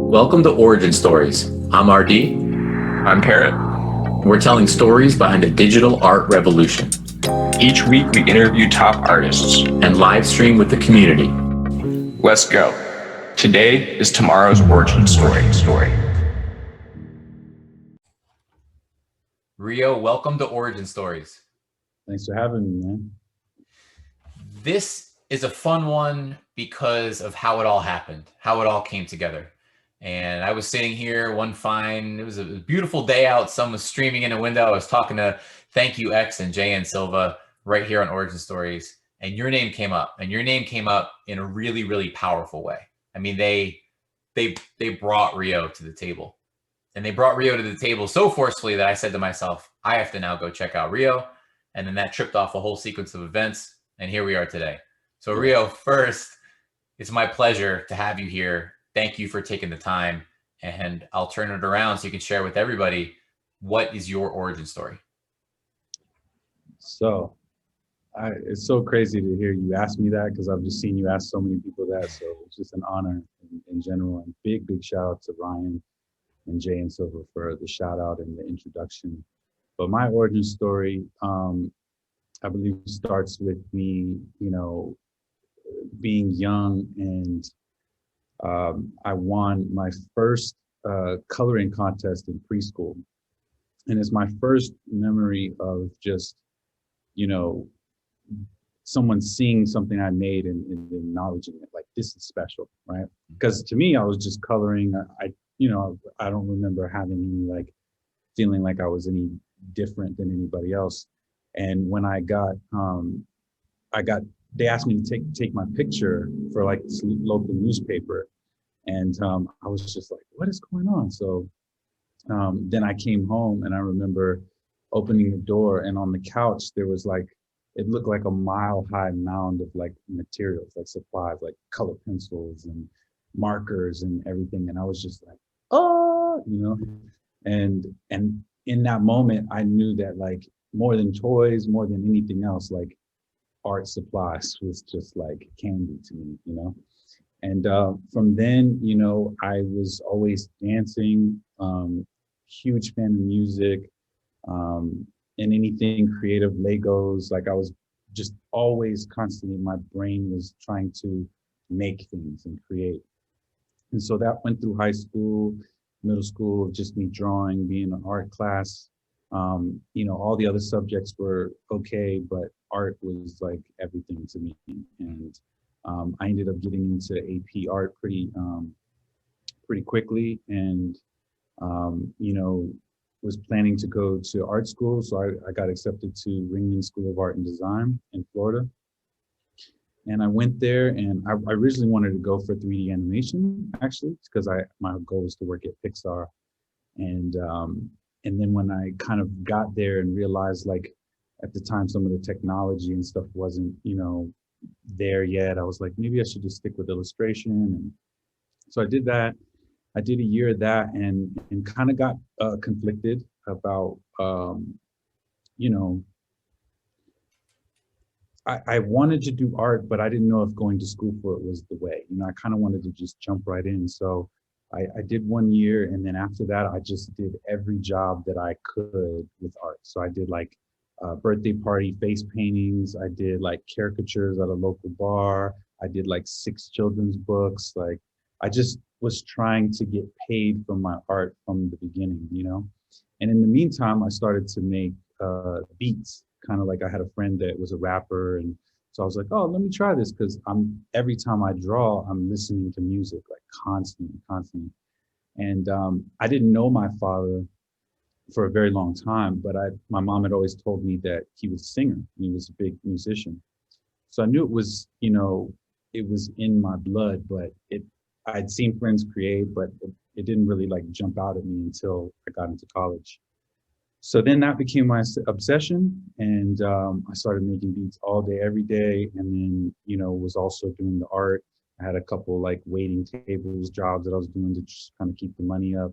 Welcome to Origin Stories. I'm RD. I'm Parrot. We're telling stories behind the digital art revolution Each week we interview top artists. and live stream with the community. Let's go. Today is tomorrow's origin story. REO, welcome to Origin Stories. Thanks for having me, man. This is a fun one because of how it all happened, how it all came together. And I was sitting here one fine, it was a beautiful day out. Sun was streaming in a window. I was talking to ThankYouX and Jay and Silva right here on Origin Stories. And your name came up, and your name came up in a really, really powerful way. I mean, they brought REO to the table. And they brought REO to the table so forcefully that I said to myself, I have to now go check out REO. And then that tripped off a whole sequence of events. And here we are today. So REO, first, it's my pleasure to have you here. Thank you for taking the time. And I'll turn it around so you can share with everybody, what is your origin story? So, it's so crazy to hear you ask me that because I've just seen you ask so many people that. So it's just an honor in general. And big shout out to Ryan and Jay and Silva for the shout out and the introduction. But my origin story, I believe, starts with me, being young, and I won my first coloring contest in preschool. And it's my first memory of just, someone seeing something I made and acknowledging it, like, this is special, right? Because to me, I was just coloring. I don't remember having any feeling like I was any different than anybody else. And when they asked me to take my picture for this local newspaper. And I was just like, what is going on? So then I came home, and I remember opening the door, and on the couch, there was it looked like a mile-high mound of materials, supplies, color pencils and markers and everything. And I was just like, oh, and in that moment, I knew that more than toys, more than anything else, art supplies was just like candy to me, And from then, I was always dancing, huge fan of music, and anything creative, Legos. I was just always constantly, my brain was trying to make things and create. And so that went through high school, middle school, just me drawing, being in art class. All the other subjects were okay, but art was everything to me. And I ended up getting into AP art pretty quickly, and was planning to go to art school. So I got accepted to Ringling School of Art and Design in Florida. And I went there, and I originally wanted to go for 3D animation, actually, because my goal was to work at Pixar. And then when I kind of got there and realized, at the time, some of the technology and stuff wasn't, there yet, I was like, maybe I should just stick with illustration. And so I did that. I did a year of that, and kind of got conflicted about, I wanted to do art, but I didn't know if going to school for it was the way. I kind of wanted to just jump right in. So I did 1 year, and then after that, I just did every job that I could with art. So I did birthday party face paintings. I did caricatures at a local bar. I did 6 children's books. I just was trying to get paid for my art from the beginning, And in the meantime, I started to make beats. Kind of I had a friend that was a rapper, and so I was like, oh, let me try this, because every time I draw, I'm listening to music constantly. And I didn't know my father for a very long time, but my mom had always told me that he was a singer. He was a big musician. So I knew it was, it was in my blood, but I'd seen friends create, but it didn't really jump out at me until I got into college. So then that became my obsession, and I started making beats all day, every day, and then, was also doing the art. I had a couple waiting tables jobs that I was doing to just kind of keep the money up.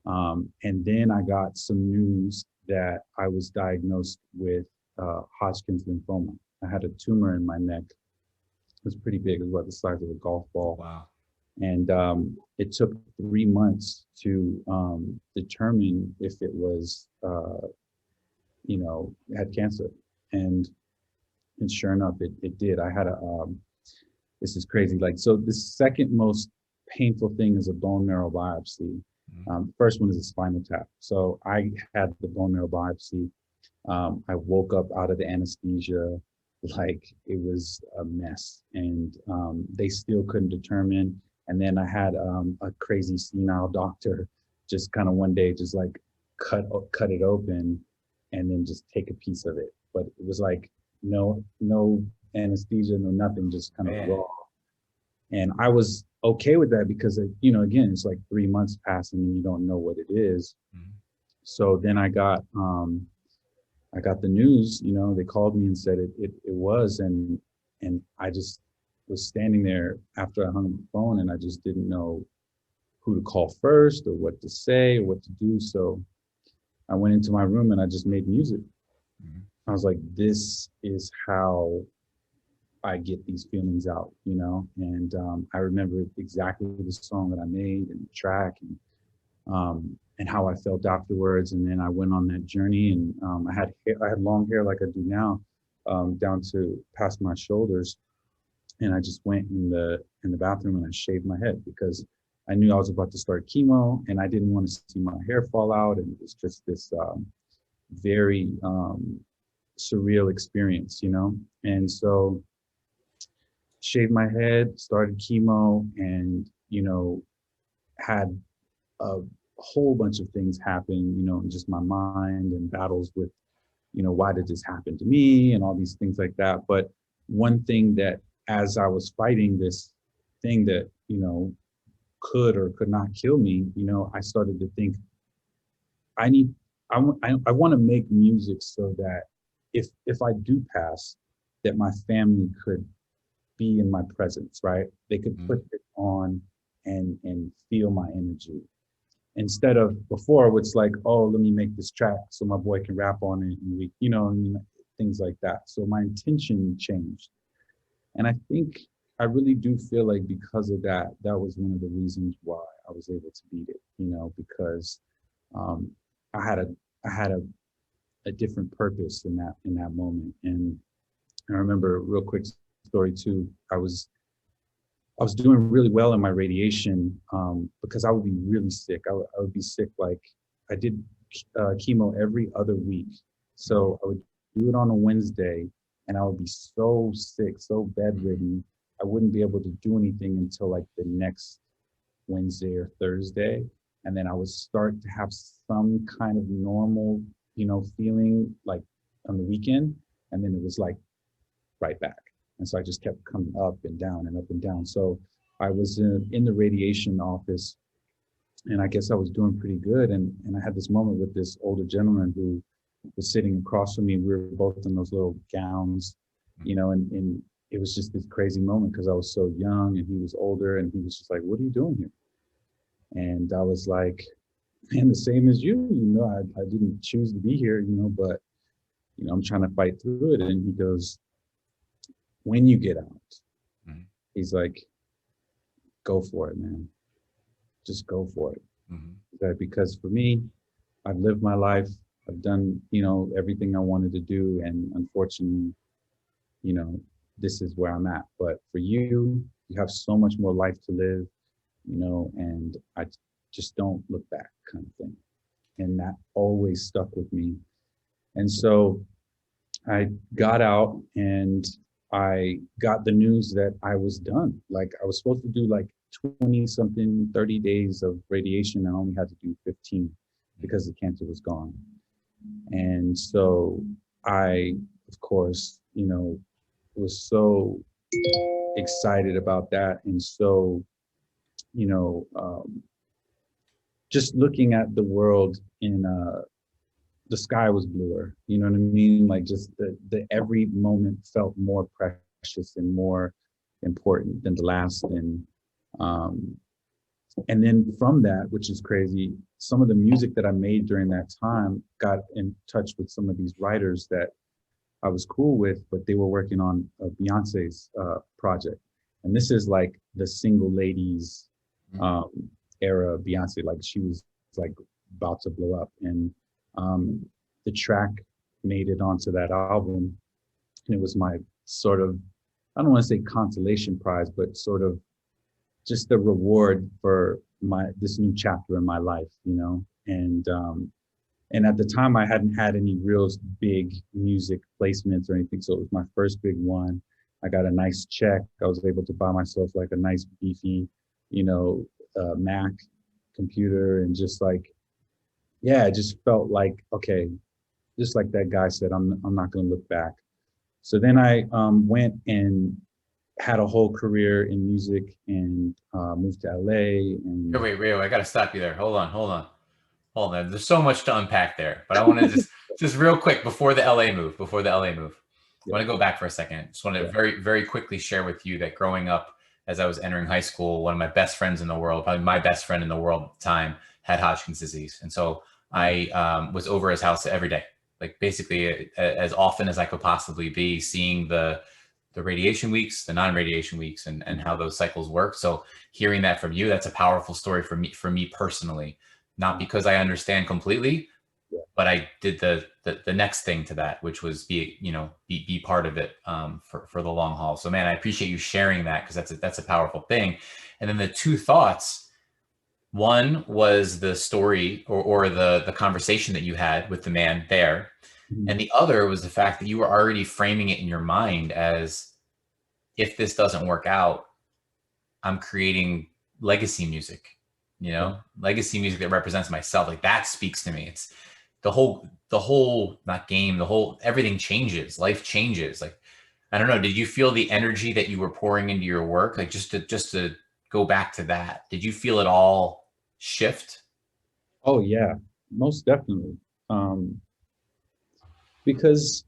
And then I got some news that I was diagnosed with Hodgkin's lymphoma. I had a tumor in my neck. It was pretty big. It was about the size of a golf ball. Wow. And it took 3 months to determine if it was, had cancer. And sure enough, it did. I had this is crazy. Like, so the second most painful thing is a bone marrow biopsy. The first one is a spinal tap. So I had the bone marrow biopsy. I woke up out of the anesthesia, like it was a mess, and they still couldn't determine. And then I had a crazy senile doctor just kind of one day just like cut it open and then just take a piece of it. But it was like no anesthesia, no nothing, just kind of raw. And I was okay with that because, again, it's like 3 months passing and you don't know what it is. So then I got the news, they called me and said it was, and I just was standing there after I hung up the phone, and I just didn't know who to call first or what to say or what to do. So I went into my room and I just made music. I was like, this is how I get these feelings out, and I remember exactly the song that I made and the track and how I felt afterwards. And then I went on that journey, and I had long hair like I do now, down to past my shoulders. And I just went in the bathroom and I shaved my head because I knew I was about to start chemo and I didn't want to see my hair fall out. And it was just this very surreal experience, And so shaved my head, started chemo, and, had a whole bunch of things happen, in just my mind, and battles with, why did this happen to me and all these things like that. But one thing that, as I was fighting this thing that, could or could not kill me, I started to think, I want to make music so that if I do pass, that my family could be in my presence, right? They could put it on and feel my energy. Instead of before, it's like, oh, let me make this track so my boy can rap on it, and we, things like that. So my intention changed. And I think I really do feel like because of that, that was one of the reasons why I was able to beat it, because I had a different purpose in that moment. And I remember a real quick story too. I was doing really well in my radiation because I would be really sick. I would be sick, like I did chemo every other week. So I would do it on a Wednesday and I would be so sick, so bedridden. I wouldn't be able to do anything until like the next Wednesday or Thursday. And then I would start to have some kind of normal, feeling like on the weekend. And then it was like right back. And so I just kept coming up and down and up and down. So I was in the radiation office, and I guess I was doing pretty good. And I had this moment with this older gentleman who was sitting across from me. We were both in those little gowns, and it was just this crazy moment because I was so young and he was older, and he was just like, "What are you doing here?" And I was like, "Man, the same as you, I didn't choose to be here, but, I'm trying to fight through it." And he goes, "When you get out," he's like, "go for it, man. Just go for it." Because for me, I've lived my life. I've done, everything I wanted to do. And unfortunately, this is where I'm at. But for you, you have so much more life to live, and I just don't look back, kind of thing. And that always stuck with me. And so I got out and I got the news that I was done. Like I was supposed to do like 20 something, 30 days of radiation. I only had to do 15 because the cancer was gone. And so I, of course, was so excited about that. And so, just looking at the world in the sky was bluer, you know what I mean? Like just the every moment felt more precious and more important than the last. And then from that, which is crazy, some of the music that I made during that time got in touch with some of these writers that I was cool with, but they were working on Beyonce's project. And this is like the single ladies era of Beyonce. Like she was like about to blow up, and the track made it onto that album, and it was my sort of, I don't want to say consolation prize, but sort of just the reward for this new chapter in my life, you know. And at the time I hadn't had any real big music placements or anything, so it was my first big one. I got a nice check. I was able to buy myself like a nice beefy, you know, Mac computer, and just like, yeah, it just felt like, okay, just like that guy said, I'm not going to look back. So then I went and had a whole career in music, and moved to LA. And wait, Rio, I got to stop you there. Hold on. There's so much to unpack there, but I want to just real quick before the LA move. I want to go back for a second. Just want to very, very quickly share with you that growing up, as I was entering high school, one of my best friends in the world, probably my best friend in the world at the time, had Hodgkin's disease. And so I was over his house every day, like basically as often as I could possibly be, seeing the radiation weeks, the non-radiation weeks, and how those cycles work. So hearing that from you, that's a powerful story for me personally, not because I understand completely, but I did the next thing to that, which was be part of it for the long haul. So man, I appreciate you sharing that, because that's a powerful thing. And then the two thoughts, one was the story or the conversation that you had with the man there. Mhm. And the other was the fact that you were already framing it in your mind as, if this doesn't work out, I'm creating legacy music, legacy music that represents myself. Like that speaks to me. It's the whole not game, everything changes, life changes. Like, I don't know, did you feel the energy that you were pouring into your work? Like just to go back to that, did you feel it all shift? Oh yeah, most definitely. Because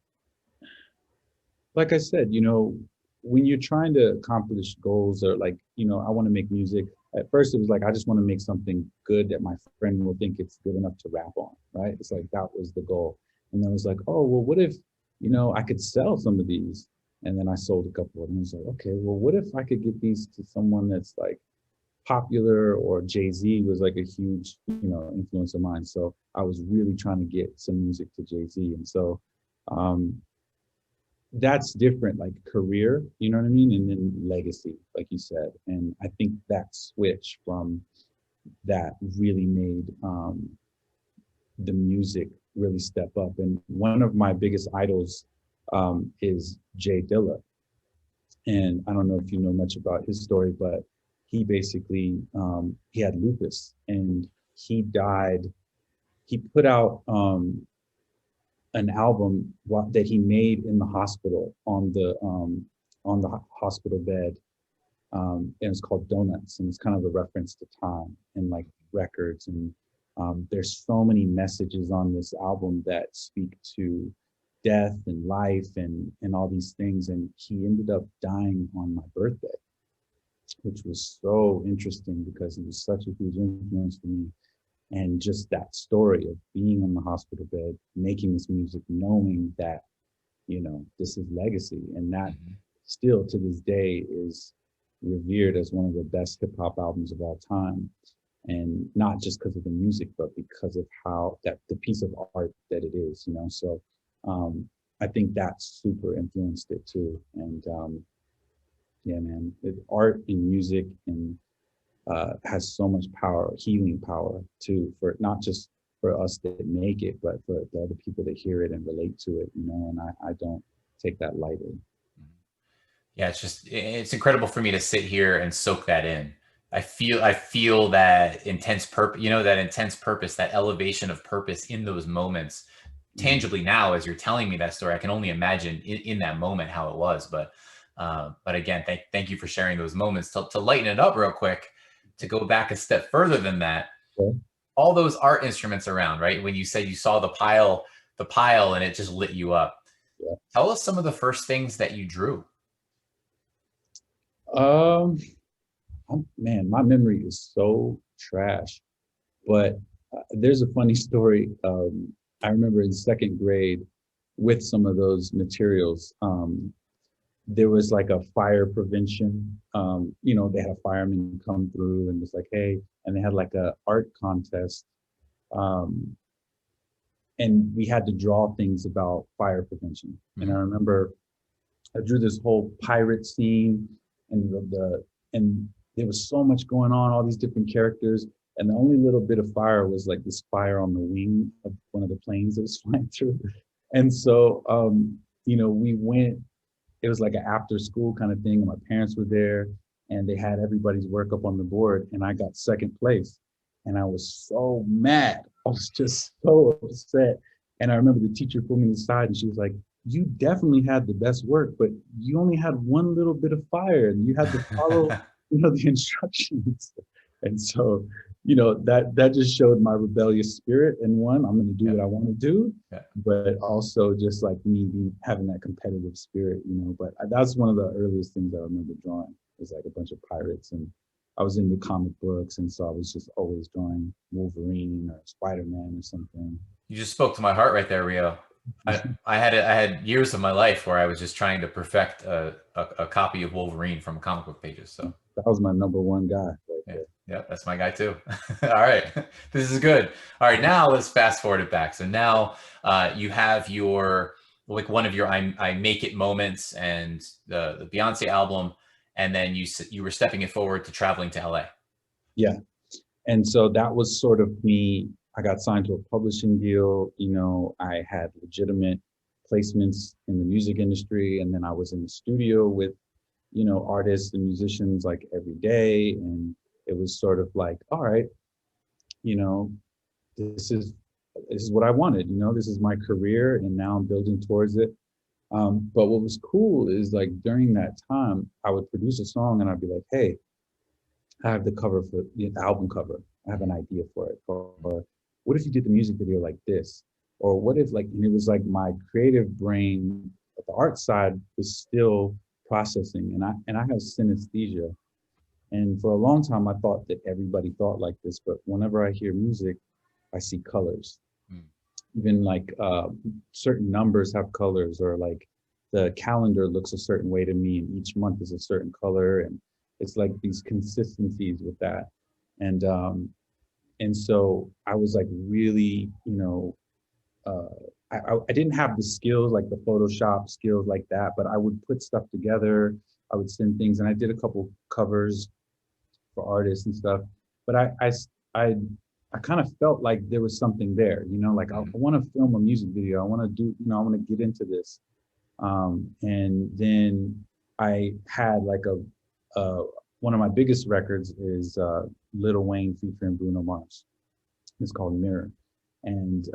like I said, you know, when you're trying to accomplish goals, or like, you know, I want to make music. At first it was like, I just want to make something good that my friend will think it's good enough to rap on, right? It's like, that was the goal. And then it was like, oh, well, what if, you know, I could sell some of these? And then I sold a couple of them. I was like, okay, well, what if I could get these to someone that's like popular, or Jay-Z was like a huge, you know, influence of mine. So I was really trying to get some music to Jay-Z. And so, that's different, like career, you know what I mean? And then legacy, like you said. And I think that switch from that really made the music really step up. And one of my biggest idols is Dilla. And I don't know if you know much about his story, but he basically, he had lupus, and he died. He put out an album that he made in the hospital on the hospital bed, and it's called Donuts, and it's kind of a reference to time and like records. And there's so many messages on this album that speak to death and life and all these things. And he ended up dying on my birthday, which was so interesting because he was such a huge influence for me. And just that story of being on the hospital bed, making this music, knowing that, you know, this is legacy. And that still to this day is revered as one of the best hip hop albums of all time. And not just because of the music, but because of how the piece of art that it is, you know? So I think that super influenced it too. And yeah, man, art and music and has so much power, healing power too, for not just for us that make it, but for the other people that hear it and relate to it, you know. And I don't take that lightly. Yeah, it's incredible for me to sit here and soak that in. I feel that intense purpose, that elevation of purpose in those moments tangibly now. As you're telling me that story, I can only imagine in that moment how it was. But again, thank you for sharing those moments. To lighten it up real quick, to go back a step further than that, all those art instruments around, right? When you said you saw the pile and it just lit you up. Yeah. Tell us some of the first things that you drew. Man, my memory is so trash, but there's a funny story. I remember in second grade with some of those materials, there was like a fire prevention. They had a fireman come through and was like, hey, and they had like a art contest. Um, and we had to draw things about fire prevention. And I remember I drew this whole pirate scene, and and there was so much going on, all these different characters, and the only little bit of fire was like this fire on the wing of one of the planes that was flying through. And so, we went. It was like an after school kind of thing. And my parents were there, and they had everybody's work up on the board, and I got second place, and I was so mad. I was just so upset. And I remember the teacher pulled me aside, and she was like, you definitely had the best work, but you only had one little bit of fire, and you had to follow, the instructions. And so, that just showed my rebellious spirit. And one, I'm going to do what I want to do, but also just like me having that competitive spirit, But that's one of the earliest things I remember drawing, was like a bunch of pirates, and I was into comic books, and so I was just always drawing Wolverine or Spider-Man or something. You just spoke to my heart right there, Rio. I had years of my life where I was just trying to perfect a copy of Wolverine from comic book pages. So that was my number one guy. Yeah, that's my guy too. All right, this is good. All right, now let's fast forward it back. So now you have your one of your I Make It moments and the Beyonce album, and then you were stepping it forward to traveling to LA. Yeah, and so that was sort of me. I got signed to a publishing deal. I had legitimate placements in the music industry, and then I was in the studio with, artists and musicians like every day. And it was sort of like, all right, this is what I wanted. This is my career, and now I'm building towards it. But what was cool is like during that time, I would produce a song, and I'd be like, hey, I have the cover for the album cover. I have an idea for it. Or what if you did the music video like this? Or what if and it was like my creative brain, the art side was still processing, and I have synesthesia. And for a long time, I thought that everybody thought like this, but whenever I hear music, I see colors. Even like certain numbers have colors, or like the calendar looks a certain way to me, and each month is a certain color, and it's like these consistencies with that. And so I was like really, I didn't have the skills, like the Photoshop skills like that, but I would put stuff together. I would send things, and I did a couple covers for artists and stuff. But I kind of felt like there was something there, like I want to film a music video. I want to do, I want to get into this. And then I had like one of my biggest records is Lil Wayne featuring Bruno Mars. It's called Mirror. And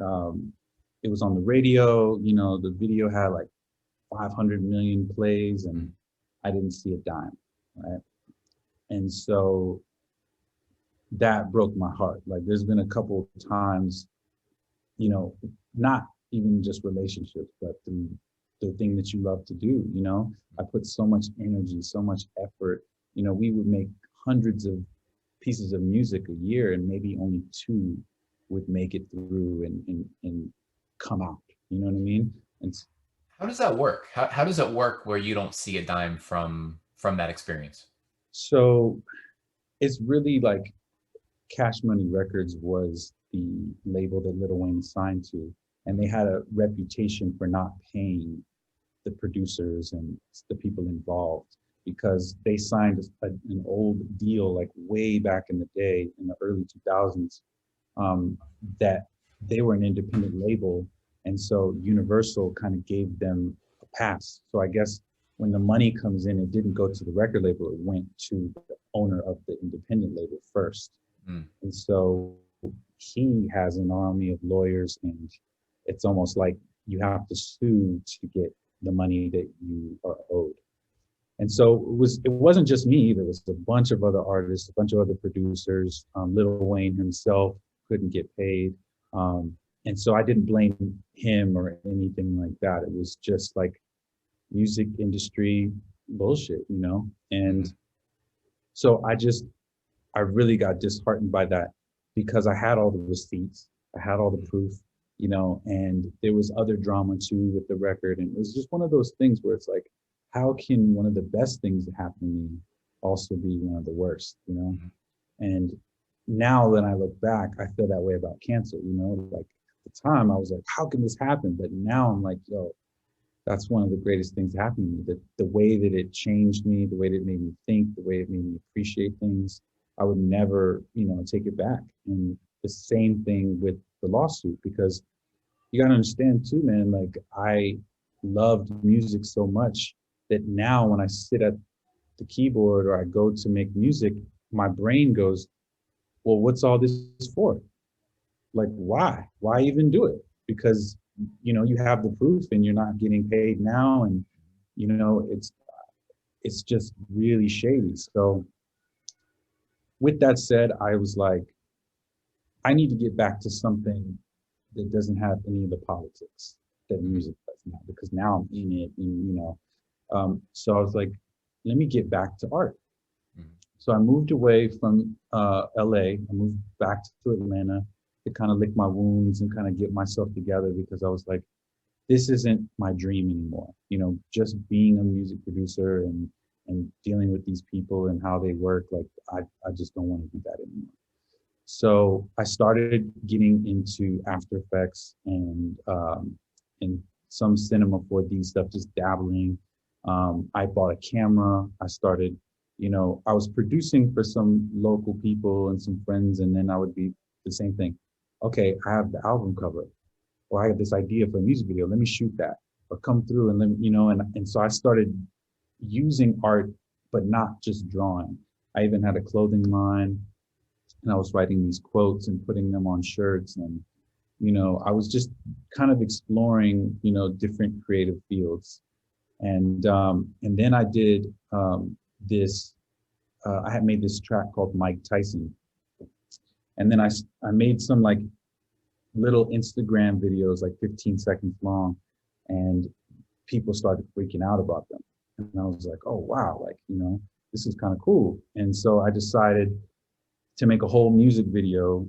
it was on the radio, the video had like 500 million plays, and I didn't see a dime, right? And so that broke my heart. Like there's been a couple of times, not even just relationships, but the thing that you love to do, I put so much energy, so much effort. We would make hundreds of pieces of music a year, and maybe only 2 would make it through and come out. You know what I mean? And how does that work? How does it work where you don't see a dime from that experience? So it's really like Cash Money Records was the label that Lil Wayne signed to, and they had a reputation for not paying the producers and the people involved, because they signed an old deal like way back in the day in the early 2000s, that they were an independent label, and so Universal kind of gave them a pass. So I guess when the money comes in, it didn't go to the record label, it went to the owner of the independent label first. And so he has an army of lawyers, and it's almost like you have to sue to get the money that you are owed. And so it wasn't just me. There was a bunch of other artists, a bunch of other producers. Lil Wayne himself couldn't get paid. And so I didn't blame him or anything like that. It was just like music industry bullshit, And so I really got disheartened by that, because I had all the receipts, I had all the proof, and there was other drama too with the record. And it was just one of those things where it's like, how can one of the best things that happen to me also be one of the worst, you know? And now that I look back, I feel that way about cancer, you know, like at the time I was like, how can this happen? But now I'm like, yo, that's one of the greatest things that happened to me. The way that it changed me, the way that it made me think, the way it made me appreciate things, I would never, you know, take it back. And the same thing with the lawsuit, because you gotta understand too, man, like I loved music so much that now when I sit at the keyboard or I go to make music, my brain goes, well, what's all this for? Like, why? Why even do it? Because, you know, you have the proof and you're not getting paid now. And, you know, it's just really shady. So with that said, I was like, I need to get back to something that doesn't have any of the politics that music does now, because now I'm in it and, you know, so I was like, let me get back to art. So I moved away from LA. I moved back to Atlanta to kind of lick my wounds and kind of get myself together, because I was like, this isn't my dream anymore. You know, just being a music producer and dealing with these people and how they work, like I just don't want to do that anymore. So I started getting into After Effects and some Cinema 4D stuff, just dabbling. I bought a camera. I started, you know, I was producing for some local people and some friends, and then I would be the same thing. Okay, I have the album cover, or I have this idea for a music video. Let me shoot that, or come through and let me, you know, and so I started using art, but not just drawing. I even had a clothing line, and I was writing these quotes and putting them on shirts, and you know, I was just kind of exploring, you know, different creative fields. And then I did this. I had made this track called Mike Tyson, and then I made some like little Instagram videos, like 15 seconds long, and people started freaking out about them. And I was like, oh wow, like, you know, this is kind of cool. And so I decided to make a whole music video,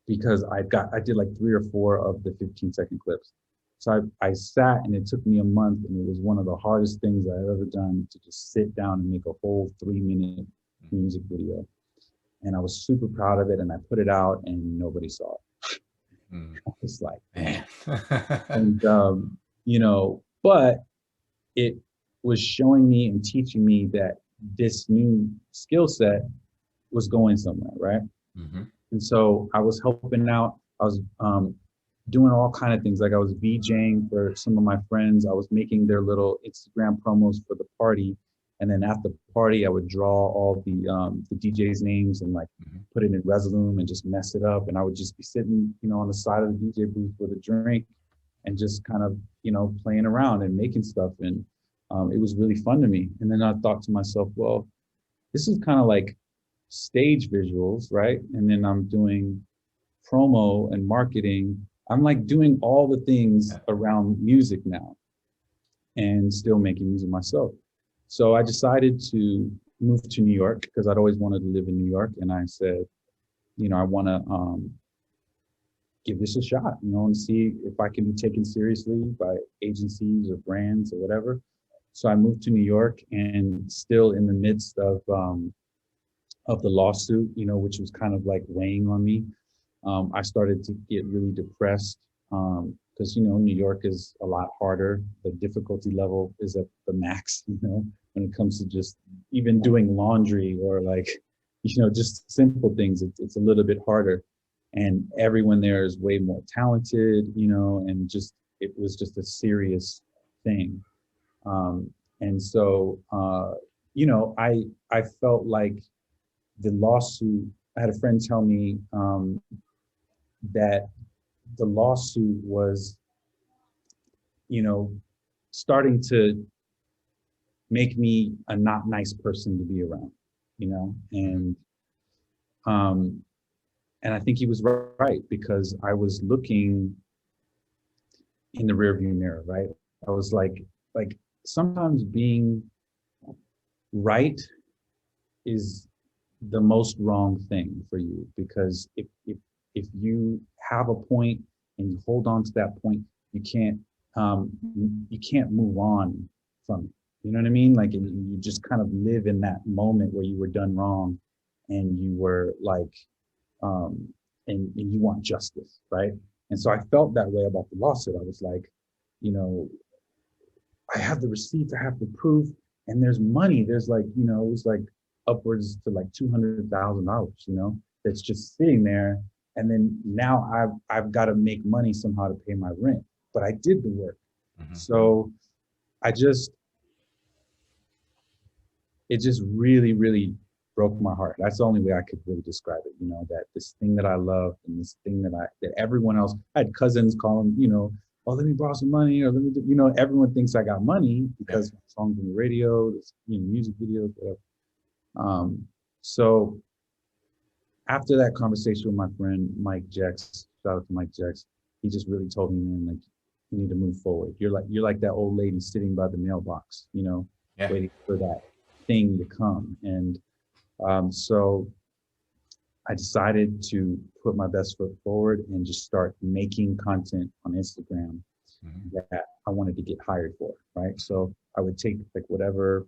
because I did like 3 or 4 of the 15-second clips. So I sat, and it took me a month, and it was one of the hardest things I've ever done, to just sit down and make a whole 3-minute music video. And I was super proud of it, and I put it out and nobody saw it. I was like, man. And, you know, but it was showing me and teaching me that this new skill set was going somewhere, right? And so I was helping out. I was doing all kind of things. Like I was VJing for some of my friends. I was making their little Instagram promos for the party. And then at the party, I would draw all the DJs' names and like put it in Resolume and just mess it up. And I would just be sitting, you know, on the side of the DJ booth with a drink and just kind of, you know, playing around and making stuff. And it was really fun to me. And then I thought to myself, well, this is kind of like stage visuals, right? And then I'm doing promo and marketing. I'm like doing all the things around music now and still making music myself. So I decided to move to New York, because I'd always wanted to live in New York. And I said, you know, I want to give this a shot, you know, and see if I can be taken seriously by agencies or brands or whatever. So I moved to New York, and still in the midst of the lawsuit, you know, which was kind of like weighing on me. I started to get really depressed, because, you know, New York is a lot harder. The difficulty level is at the max, you know, when it comes to just even doing laundry or like, you know, just simple things. It's a little bit harder, and everyone there is way more talented, you know, and just, it was just a serious thing. And so, you know, I felt like the lawsuit, I had a friend tell me that the lawsuit was, you know, starting to make me a not nice person to be around, you know, and I think he was right, because I was looking in the rearview mirror, right? I was like sometimes being right is the most wrong thing for you, because if you have a point and you hold on to that point, you can't move on from it. You know what I mean? Like you just kind of live in that moment where you were done wrong and you were like, um, and you want justice, right? And so I felt that way about the lawsuit. I was like, you know, I have the receipts, I have the proof, and there's money. There's like, you know, it was like upwards to like $200,000, you know, that's just sitting there. And then now I've got to make money somehow to pay my rent, but I did the work. So I just, it just really, really broke my heart. That's the only way I could really describe it. You know, that this thing that I love and this thing that everyone else, I had cousins calling, you know, oh, let me borrow some money, or let me do, you know, everyone thinks I got money because songs on the radio, you know, music videos, whatever. So after that conversation with my friend Mike Jex, shout out to Mike Jex, he just really told me, man, like, you need to move forward. You're like that old lady sitting by the mailbox, you know, waiting for that thing to come. And so I decided to put my best foot forward and just start making content on Instagram that I wanted to get hired for, right? So I would take like whatever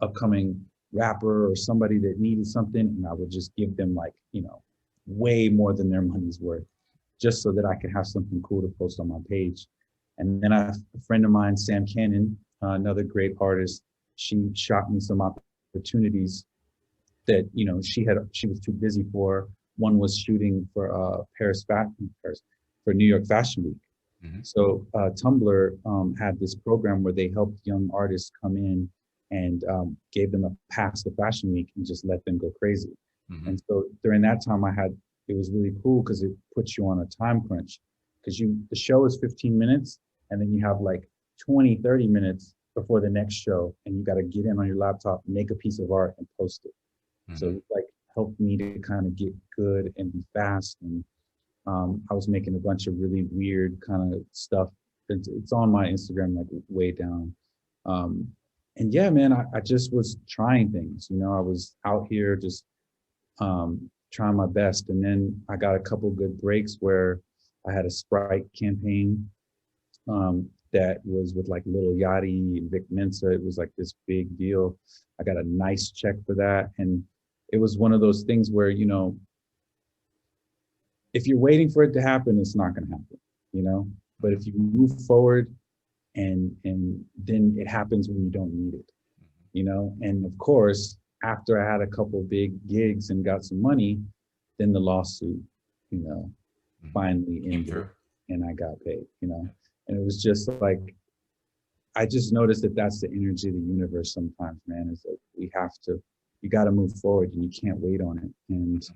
upcoming rapper or somebody that needed something, and I would just give them like, you know, way more than their money's worth, just so that I could have something cool to post on my page. And then a friend of mine, Sam Cannon, another great artist, she shot me some opportunities that, you know, she was too busy for. One was shooting for for New York Fashion Week. So Tumblr had this program where they helped young artists come in and gave them a pass to Fashion Week and just let them go crazy. And so during that time it was really cool because it puts you on a time crunch, because the show is 15 minutes and then you have like 20, 30 minutes before the next show, and you got to get in on your laptop, make a piece of art and post it. So it like helped me to kind of get good and be fast. And I was making a bunch of really weird kind of stuff. It's on my Instagram, like way down. And yeah, man, I just was trying things, you know, I was out here just trying my best. And then I got a couple good breaks where I had a Sprite campaign that was with like Lil Yachty and Vic Mensa. It was like this big deal. I got a nice check for that. And it was one of those things where, you know, if you're waiting for it to happen, it's not going to happen, you know. But if you move forward and then it happens when you don't need it, you know. And of course, after I had a couple big gigs and got some money, then the lawsuit, you know, finally ended and I got paid, you know. And it was just like, I just noticed that that's the energy of the universe sometimes, man, is that you got to move forward and you can't wait on it. And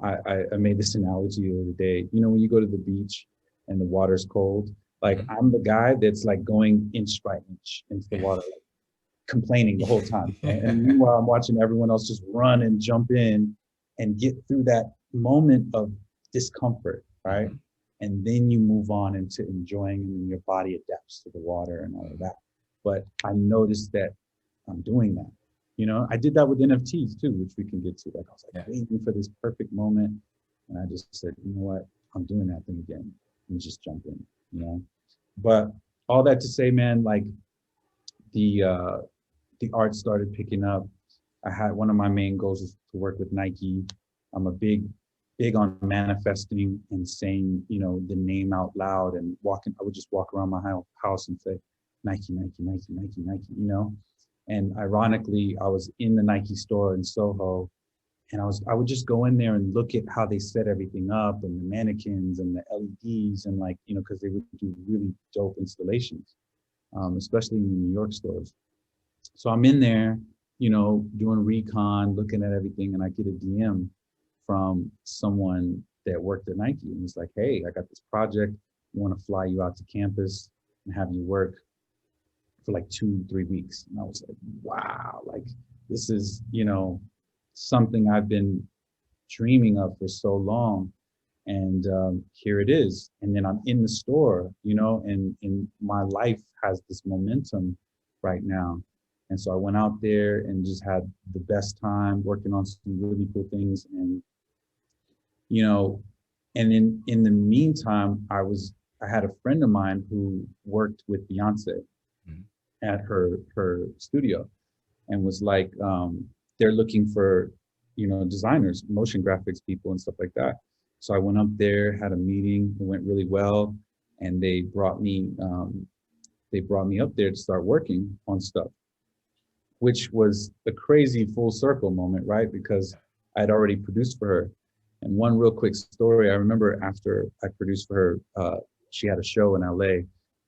I made this analogy the other day, you know, when you go to the beach and the water's cold, like I'm the guy that's like going inch by inch into the water, like complaining the whole time. And meanwhile, I'm watching everyone else just run and jump in and get through that moment of discomfort, right? And then you move on into enjoying, and then your body adapts to the water and all of that. But I noticed that I'm doing that. You know, I did that with NFTs too, which we can get to. Like I was like waiting for this perfect moment, and I just said, you know what, I'm doing that thing again, and just jump in. You know, but all that to say, man, like the art started picking up. I had one of my main goals is to work with Nike. I'm a big on manifesting and saying, you know, the name out loud and walking. I would just walk around my house and say, Nike, Nike, Nike, Nike, Nike, you know. And ironically, I was in the Nike store in Soho, and I would just go in there and look at how they set everything up and the mannequins and the LEDs and, like, you know, because they would do really dope installations, especially in the New York stores. So I'm in there, you know, doing recon, looking at everything, and I get a DM from someone that worked at Nike, and it's like, hey, I got this project. I want to fly you out to campus and have you work for like 2-3 weeks. And I was like, wow, like this is, you know, something I've been dreaming of for so long. And here it is. And then I'm in the store, you know, and my life has this momentum right now. And so I went out there and just had the best time working on some really cool things. And, you know, and in the meantime, I had a friend of mine who worked with Beyonce. at her studio, and was like, they're looking for, designers, motion graphics people and stuff like that. So I went up there, had a meeting, it went really well, and they brought me up there to start working on stuff, which was a crazy full circle moment, right? Because I'd already produced for her. And one real quick story, I remember after I produced for her, she had a show in LA,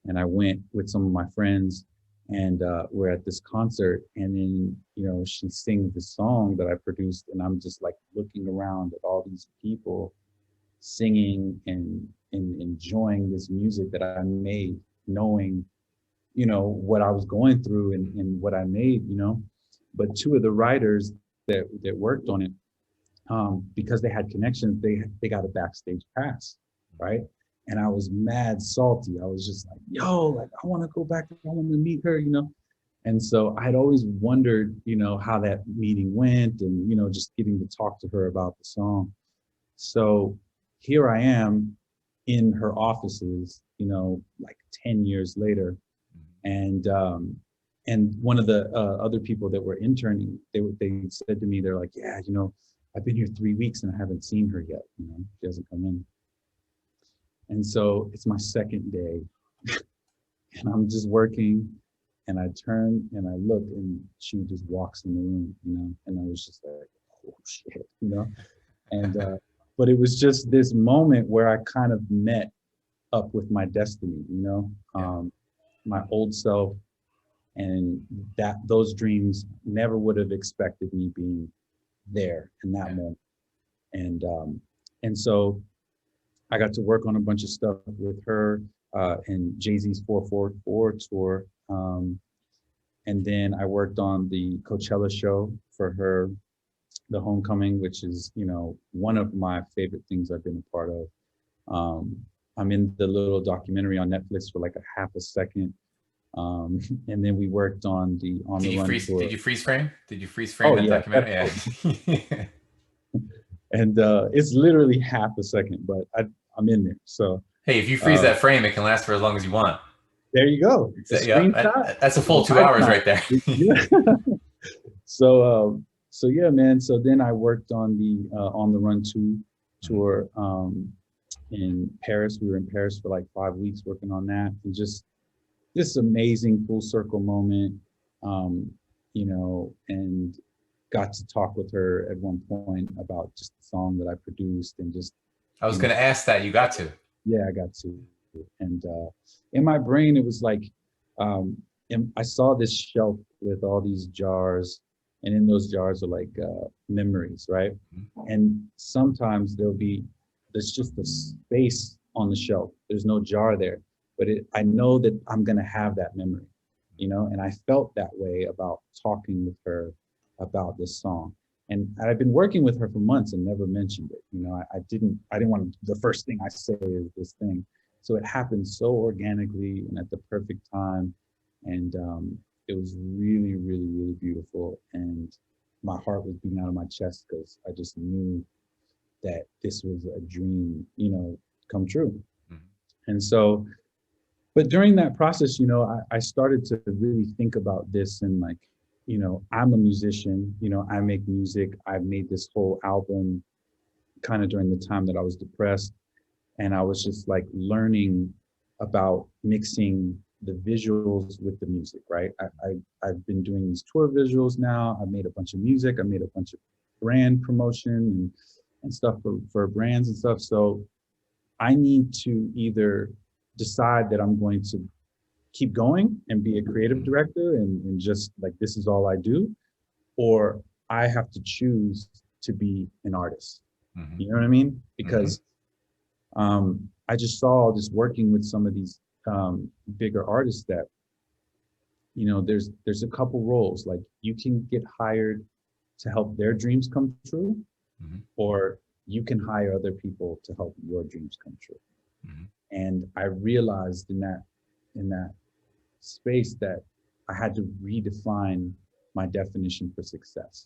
and I went with some of my friends, and we're at this concert, and then, she sings the song that I produced, and I'm just like looking around at all these people singing and enjoying this music that I made, knowing, what I was going through and what I made, But two of the writers that worked on it, because they had connections, they got a backstage pass, right? And I was mad salty. I was just like, yo, like, I want to go back. I want to meet her, And so I'd always wondered, how that meeting went, and, just getting to talk to her about the song. So here I am in her offices, like 10 years later. And one of the other people that were interning, they said to me, they're like, yeah, I've been here 3 weeks and I haven't seen her yet. She hasn't come in. And so it's my second day and I'm just working, and I turn and I look, and she just walks in the room, and I was just like, oh shit, And, but it was just this moment where I kind of met up with my destiny, my old self, and those dreams never would have expected me being there in that moment. And so I got to work on a bunch of stuff with her, and Jay-Z's 444 tour. And then I worked on the Coachella show for her, the Homecoming, which is, one of my favorite things I've been a part of. I'm in the little documentary on Netflix for like a half a second. And then we worked on the Run tour. Did you freeze frame? Did you freeze frame that documentary? Yeah. And it's literally half a second, but I'm in there. So hey, if you freeze that frame, it can last for as long as you want. There you go. That's a full 2 hours right there. So yeah, man. So then I worked on the Run 2 tour in Paris. We were in Paris for like 5 weeks working on that, and just this amazing full circle moment, and got to talk with her at one point about just the song that I produced, and just. I was going to ask that. You got to. Yeah, I got to. And in my brain, it was like, I saw this shelf with all these jars, and in those jars are like memories, right? And sometimes there's just a space on the shelf. There's no jar there, but I know that I'm gonna have that memory, and I felt that way about talking with her about this song. And I've been working with her for months and never mentioned it. I didn't want to, the first thing I say is this thing. So it happened so organically and at the perfect time. And it was really, really, really beautiful. And my heart was beating out of my chest because I just knew that this was a dream, come true. And so, but during that process, I started to really think about this, and like, I'm a musician, I make music. I've made this whole album kind of during the time that I was depressed. And I was just like learning about mixing the visuals with the music, right? I've been doing these tour visuals now. I've made a bunch of music. I made a bunch of brand promotion and stuff for brands and stuff. So I need to either decide that I'm going to keep going and be a creative director and just like, this is all I do, or I have to choose to be an artist. You know what I mean? Because I just saw just working with some of these bigger artists that, there's a couple roles. Like, you can get hired to help their dreams come true, or you can hire other people to help your dreams come true. And I realized in that space that I had to redefine my definition for success.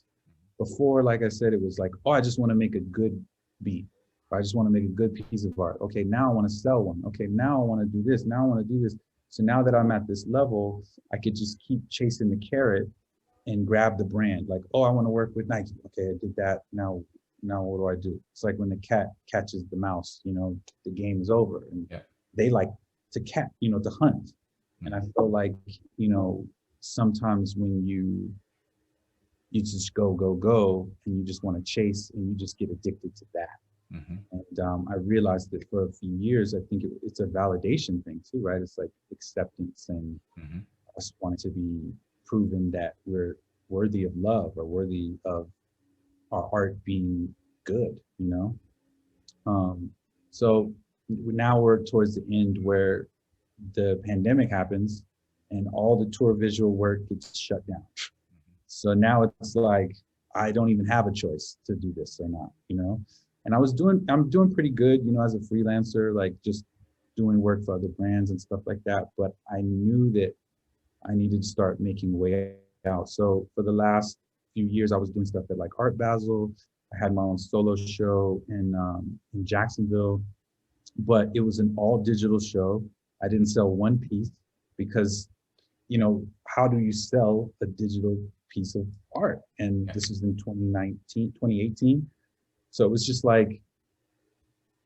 Before, like I said, it was like, oh, I just want to make a good beat. Or I just want to make a good piece of art. Okay, now I want to sell one. Okay, now I want to do this. Now I want to do this. So now that I'm at this level, I could just keep chasing the carrot and grab the brand. Like, oh, I want to work with Nike. Okay, I did that. Now what do I do? It's like when the cat catches the mouse, the game is over. And they like to to hunt. And I feel like, sometimes when you just go and you just want to chase and you just get addicted to that. And I realized that for a few years, I think it's a validation thing too, right? It's like acceptance, and I just wanted to be proven that we're worthy of love or worthy of our art being good, So now we're towards the end where the pandemic happens and all the tour visual work gets shut down. So now it's like, I don't even have a choice to do this or not, And I'm doing pretty good, as a freelancer, like just doing work for other brands and stuff like that. But I knew that I needed to start making way out. So for the last few years, I was doing stuff at like Art Basel. I had my own solo show in Jacksonville, but it was an all digital show. I didn't sell one piece because, how do you sell a digital piece of art? And this was in 2018. So it was just like,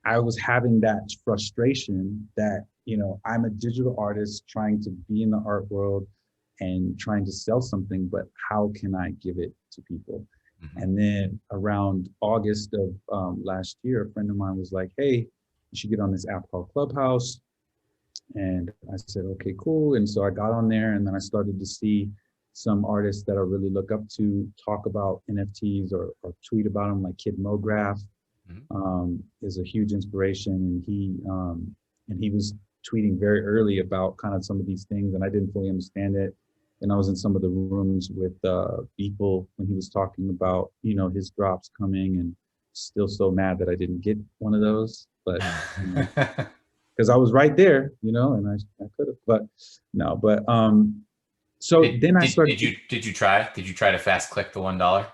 I was having that frustration that, I'm a digital artist trying to be in the art world and trying to sell something, but how can I give it to people? And then around August of last year, a friend of mine was like, hey, you should get on this app called Clubhouse. And I said, okay, cool. And so I got on there, and then I started to see some artists that I really look up to talk about NFTs or tweet about them, like Kidmograph is a huge inspiration. And he was tweeting very early about kind of some of these things, and I didn't fully understand it. And I was in some of the rooms with Beeple when he was talking about, his drops coming, and still so mad that I didn't get one of those. But because I was right there, and I could have, but no. But so then I started. Did you try to fast click the $1?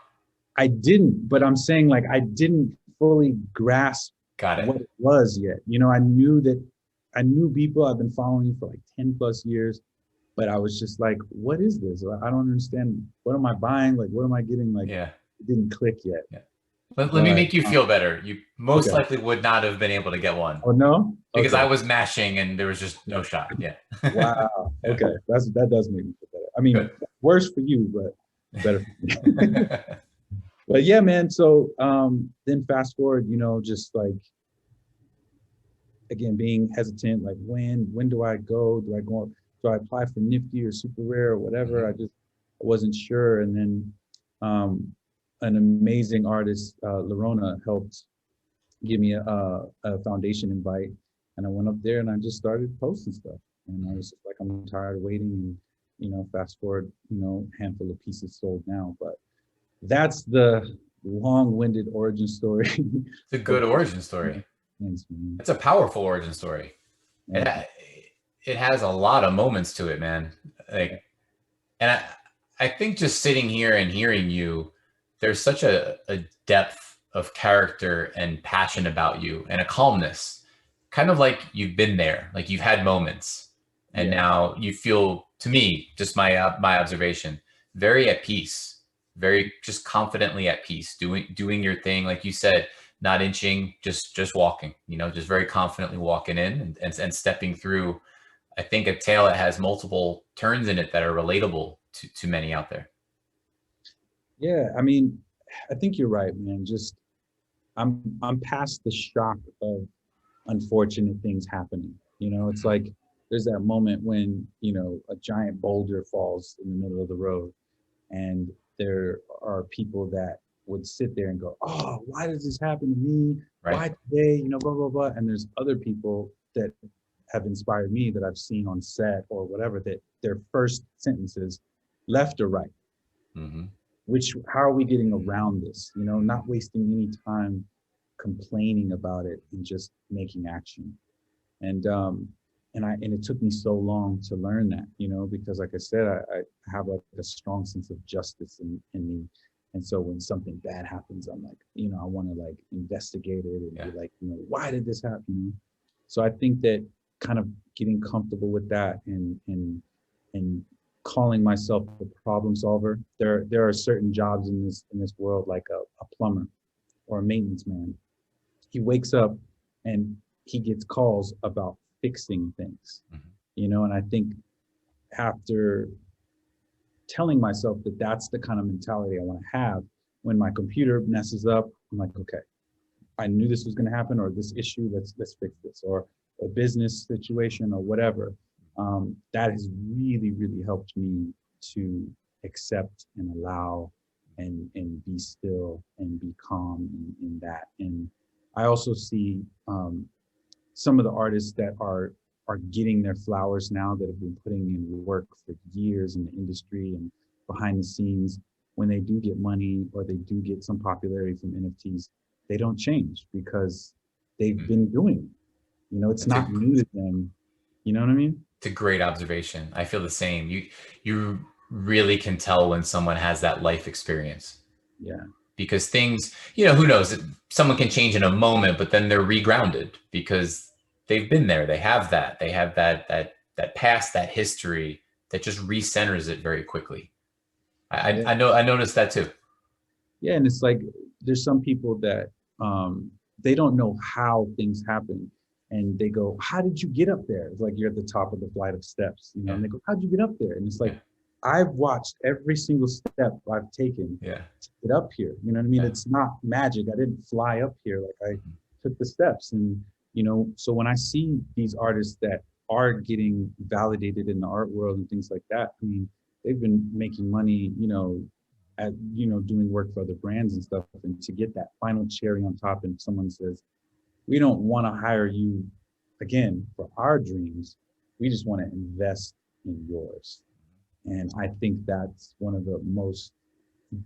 I didn't, but I'm saying, like, I didn't fully grasp what it was yet. I knew people. I've been following you for like 10 plus years, but I was just like, what is this? I don't understand. What am I buying? Like, what am I getting? Like, it didn't click yet. Yeah. Let me make you feel better. You most likely would not have been able to get one. Oh, no? Because I was mashing and there was just no shot. Yeah. Wow. Okay. That does make me feel better. I mean, worse for you, but better for me. But yeah, man. So then fast forward, just like, again, being hesitant, like when do I go? Do I apply for Nifty or Super Rare or whatever? I wasn't sure. And then an amazing artist, Lirona, helped give me a foundation invite. And I went up there and I just started posting stuff. And I was just like, I'm tired of waiting. And, fast forward, handful of pieces sold now. But that's the long-winded origin story. It's a good origin story. Thanks, man. It's a powerful origin story. Yeah. It has a lot of moments to it, man. Like, and I think just sitting here and hearing you, there's such a depth of character and passion about you, and a calmness, kind of like you've been there, like you've had moments, and now you feel, to me, just my observation, very at peace, very just confidently at peace, doing your thing, like you said, not inching, just walking, just very confidently walking in and stepping through, I think, a tale that has multiple turns in it that are relatable to many out there. Yeah, I mean, I think you're right, man. Just I'm past the shock of unfortunate things happening. It's like there's that moment when, a giant boulder falls in the middle of the road, and there are people that would sit there and go, oh, why does this happen to me? Right. Why today? Blah, blah, blah. And there's other people that have inspired me that I've seen on set or whatever, that their first sentences, left or right. How are we getting around this? Not wasting any time complaining about it and just making action. And it took me so long to learn that, because like I said, I have a strong sense of justice in me. And so when something bad happens, I'm like, I want to like investigate it and be like, why did this happen? So I think that kind of getting comfortable with that and calling myself a problem solver. There are certain jobs in this world, like a plumber or a maintenance man. He wakes up and he gets calls about fixing things, you know, and I think after telling myself that that's the kind of mentality I want to have, when my computer messes up, I'm like, okay, I knew this was going to happen, or this issue, let's fix this, or a business situation or whatever. That has really, really helped me to accept and allow and be still and be calm in that. And I also see some of the artists that are getting their flowers now, that have been putting in work for years in the industry and behind the scenes. When they do get money or they do get some popularity from NFTs, they don't change because they've been doing it. You know, it's not new to them. You know what I mean? It's a great observation. I feel the same. You really can tell when someone has that life experience. Yeah. Because things, you know, who knows? Someone can change in a moment, but then they're regrounded because they've been there. They have that. They have that past, that history that just recenters it very quickly. I noticed that too. Yeah, and it's like there's some people that they don't know how things happen, and they go, "How did you get up there?" It's like you're at the top of the flight of steps, you know. And they go, "How'd you get up there?" And it's like, I've watched every single step I've taken to get up here. You know what I mean? It's not magic. I didn't fly up here. Like I took the steps, and you know. So when I see these artists that are getting validated in the art world and things like that, I mean, they've been making money, you know, doing work for other brands and stuff, and to get that final cherry on top, and someone says, "We don't want to hire you again for our dreams. We just want to invest in yours." And I think that's one of the most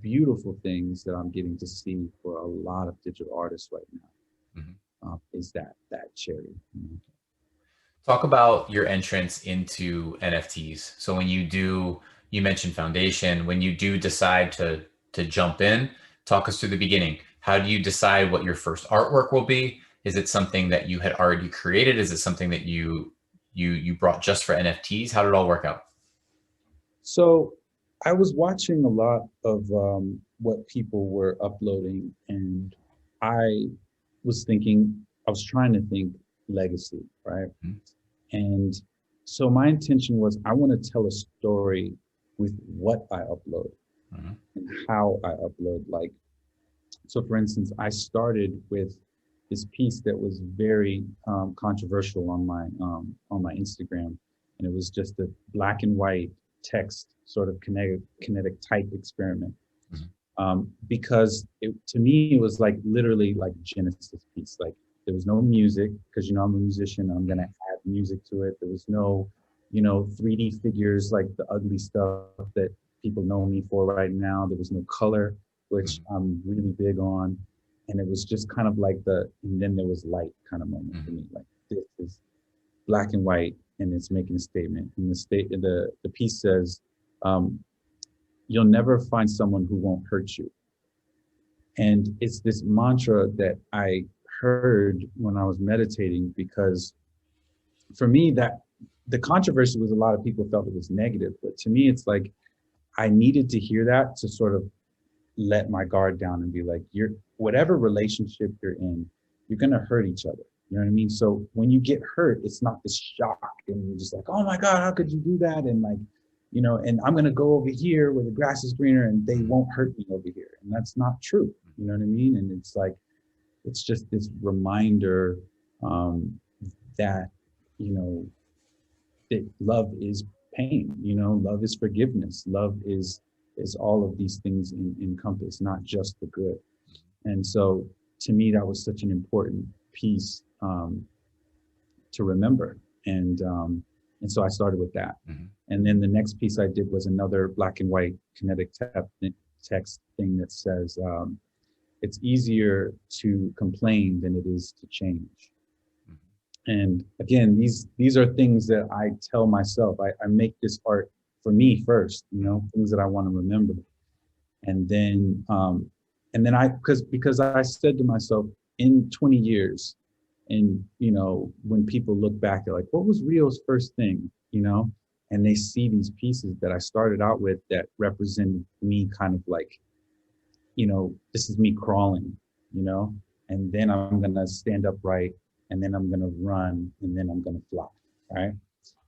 beautiful things that I'm getting to see for a lot of digital artists right now, is that cherry. You know? Talk about your entrance into NFTs. So when you mentioned foundation, when you do decide to jump in, talk us through the beginning. How do you decide what your first artwork will be? Is it something that you had already created? Is it something that you brought just for NFTs? How did it all work out? So I was watching a lot of what people were uploading, and I was trying to think legacy, right? And so my intention was, I want to tell a story with what I upload and how I upload. Like, so for instance, I started with this piece that was very controversial on my Instagram, and it was just a black and white text sort of kinetic type experiment, because to me it was like literally like Genesis piece. Like there was no music, because you know I'm a musician, I'm gonna add music to it. There was no 3D figures like the ugly stuff that people know me for right now. There was no color, which I'm really big on, and it was just kind of like and then there was light kind of moment for me. Like this is black and white, and it's making a statement. And the piece says, "You'll never find someone who won't hurt you." And it's this mantra that I heard when I was meditating, because for me, that the controversy was, a lot of people felt it was negative, but to me, it's like I needed to hear that to sort of let my guard down and be like, whatever relationship you're in, you're gonna hurt each other. You know what I mean? So when you get hurt, it's not this shock, and you're just like, "Oh my God, how could you do that?" And like, and I'm gonna go over here where the grass is greener, and they won't hurt me over here. And that's not true. You know what I mean? And it's like, it's just this reminder that, that love is pain, love is forgiveness, love is all of these things encompassed, not just the good. And so to me, that was such an important piece to remember. And so I started with that. And then the next piece I did was another black and white kinetic text thing that says, "It's easier to complain than it is to change." And again, these are things that I tell myself. I make this art for me first, things that I want to remember. And then because I said to myself, in 20 years, And, you know, when people look back at like, what was Rio's first thing, you know, and they see these pieces that I started out with that represent me kind of like, you know, this is me crawling, you know, and then I'm going to stand upright, and then I'm going to run, and then I'm going to fly. Right.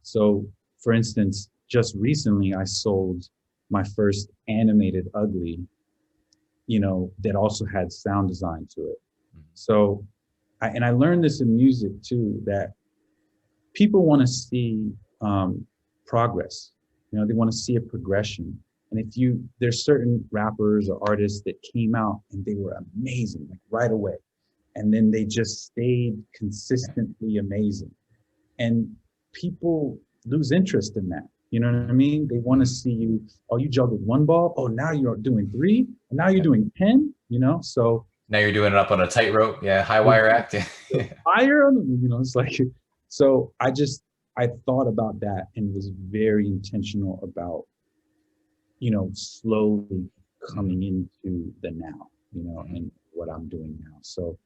So for instance, just recently I sold my first animated ugly, you know, that also had sound design to it. So and I learned this in music too, that people want to see progress. You know, they want to see a progression. And if there's certain rappers or artists that came out and they were amazing, like right away. And then they just stayed consistently amazing. And people lose interest in that. You know what I mean? They want to see you, oh, you juggled one ball. Oh, now you're doing 3. And now you're doing 10, you know? So now you're doing it up on a tightrope. Yeah. High wire act. higher, you know, it's like, so I thought about that and was very intentional about, you know, slowly coming into the now, you know, and what I'm doing now. So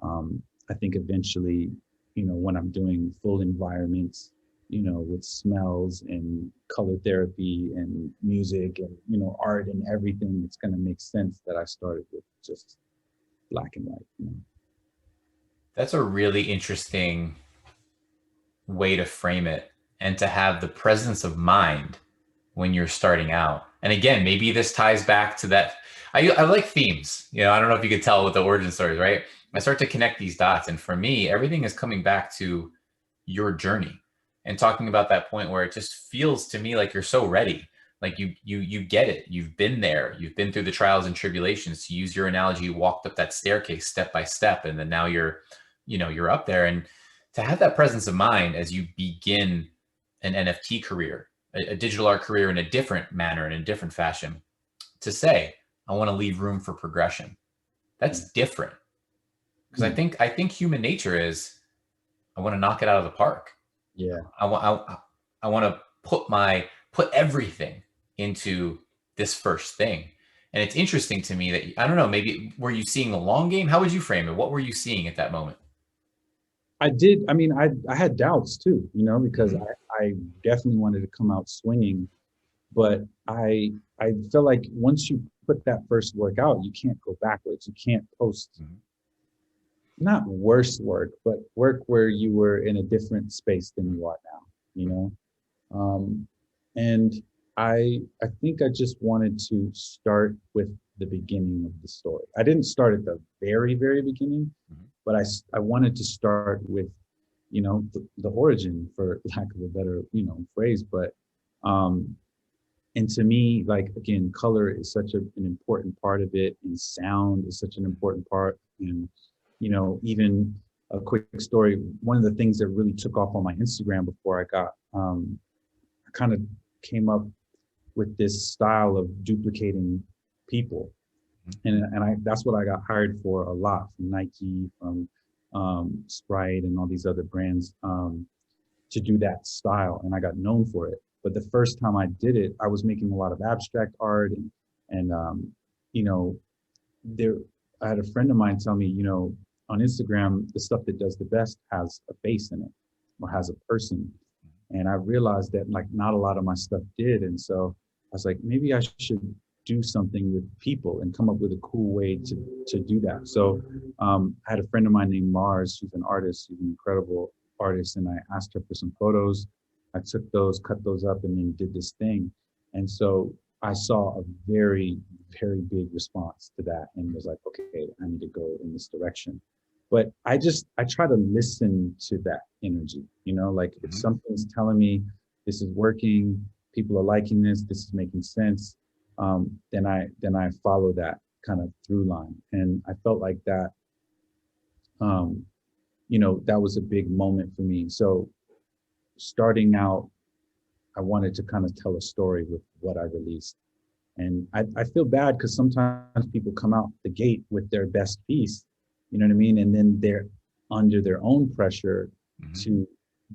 I think eventually, you know, when I'm doing full environments, you know, with smells and color therapy and music and, you know, art and everything, it's going to make sense that I started with just black and white, you know. That's a really interesting way to frame it, and to have the presence of mind when you're starting out. And again, maybe this ties back to that. I like themes. You know, I don't know if you could tell with the origin stories, right? I start to connect these dots. And for me, everything is coming back to your journey and talking about that point where it just feels to me like you're so ready. Like you get it. You've been there. You've been through the trials and tribulations. To use your analogy, you walked up that staircase step by step, and then now you're up there. And to have that presence of mind as you begin an NFT career, a digital art career in a different manner, in a different fashion, to say, I want to leave room for progression. That's different. Because I think human nature is, I want to knock it out of the park. Yeah. I want to put everything into this first thing. And it's interesting to me that, I don't know, maybe were you seeing the long game? How would you frame it? What were you seeing at that moment? I did. I mean, I had doubts too, you know, because I definitely wanted to come out swinging, but I feel like once you put that first work out, you can't go backwards. You can't post not worse work, but work where you were in a different space than you are now, you know? And I think I just wanted to start with the beginning of the story. I didn't start at the very, very beginning, but I wanted to start with, you know, the origin, for lack of a better, you know, phrase. But and to me, like, again, color is such an important part of it, and sound is such an important part. And, you know, even a quick story, one of the things that really took off on my Instagram before I got, I kind of came up with this style of duplicating people. And that's what I got hired for a lot, from Nike, from Sprite, and all these other brands, to do that style. And I got known for it. But the first time I did it, I was making a lot of abstract art, and you know, I had a friend of mine tell me, you know, on Instagram, the stuff that does the best has a face in it, or has a person. And I realized that, like, not a lot of my stuff did. And so I was like, maybe I should do something with people and come up with a cool way to do that. So I had a friend of mine named Mars, who's an artist, who's an incredible artist. And I asked her for some photos. I took those, cut those up, and then did this thing. And so I saw a very, very big response to that, and was like, okay, I need to go in this direction. But I try to listen to that energy, you know, like if something's telling me this is working, people are liking this is making sense, then I follow that kind of through line. And I felt like that, you know, that was a big moment for me. So starting out, I wanted to kind of tell a story with what I released. And I feel bad because sometimes people come out the gate with their best piece, you know what I mean? And then they're under their own pressure to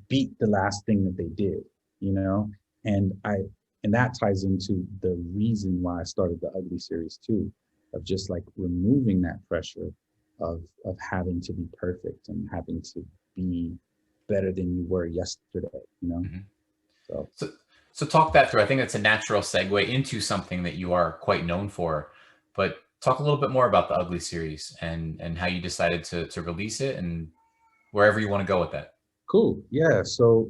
beat the last thing that they did, you know? And that ties into the reason why I started the Ugly series too, of just like removing that pressure of having to be perfect and having to be better than you were yesterday, you know? Mm-hmm. So, so talk that through. I think that's a natural segue into something that you are quite known for, but talk a little bit more about the Ugly series and how you decided to release it and wherever you want to go with that. cool. Yeah. So,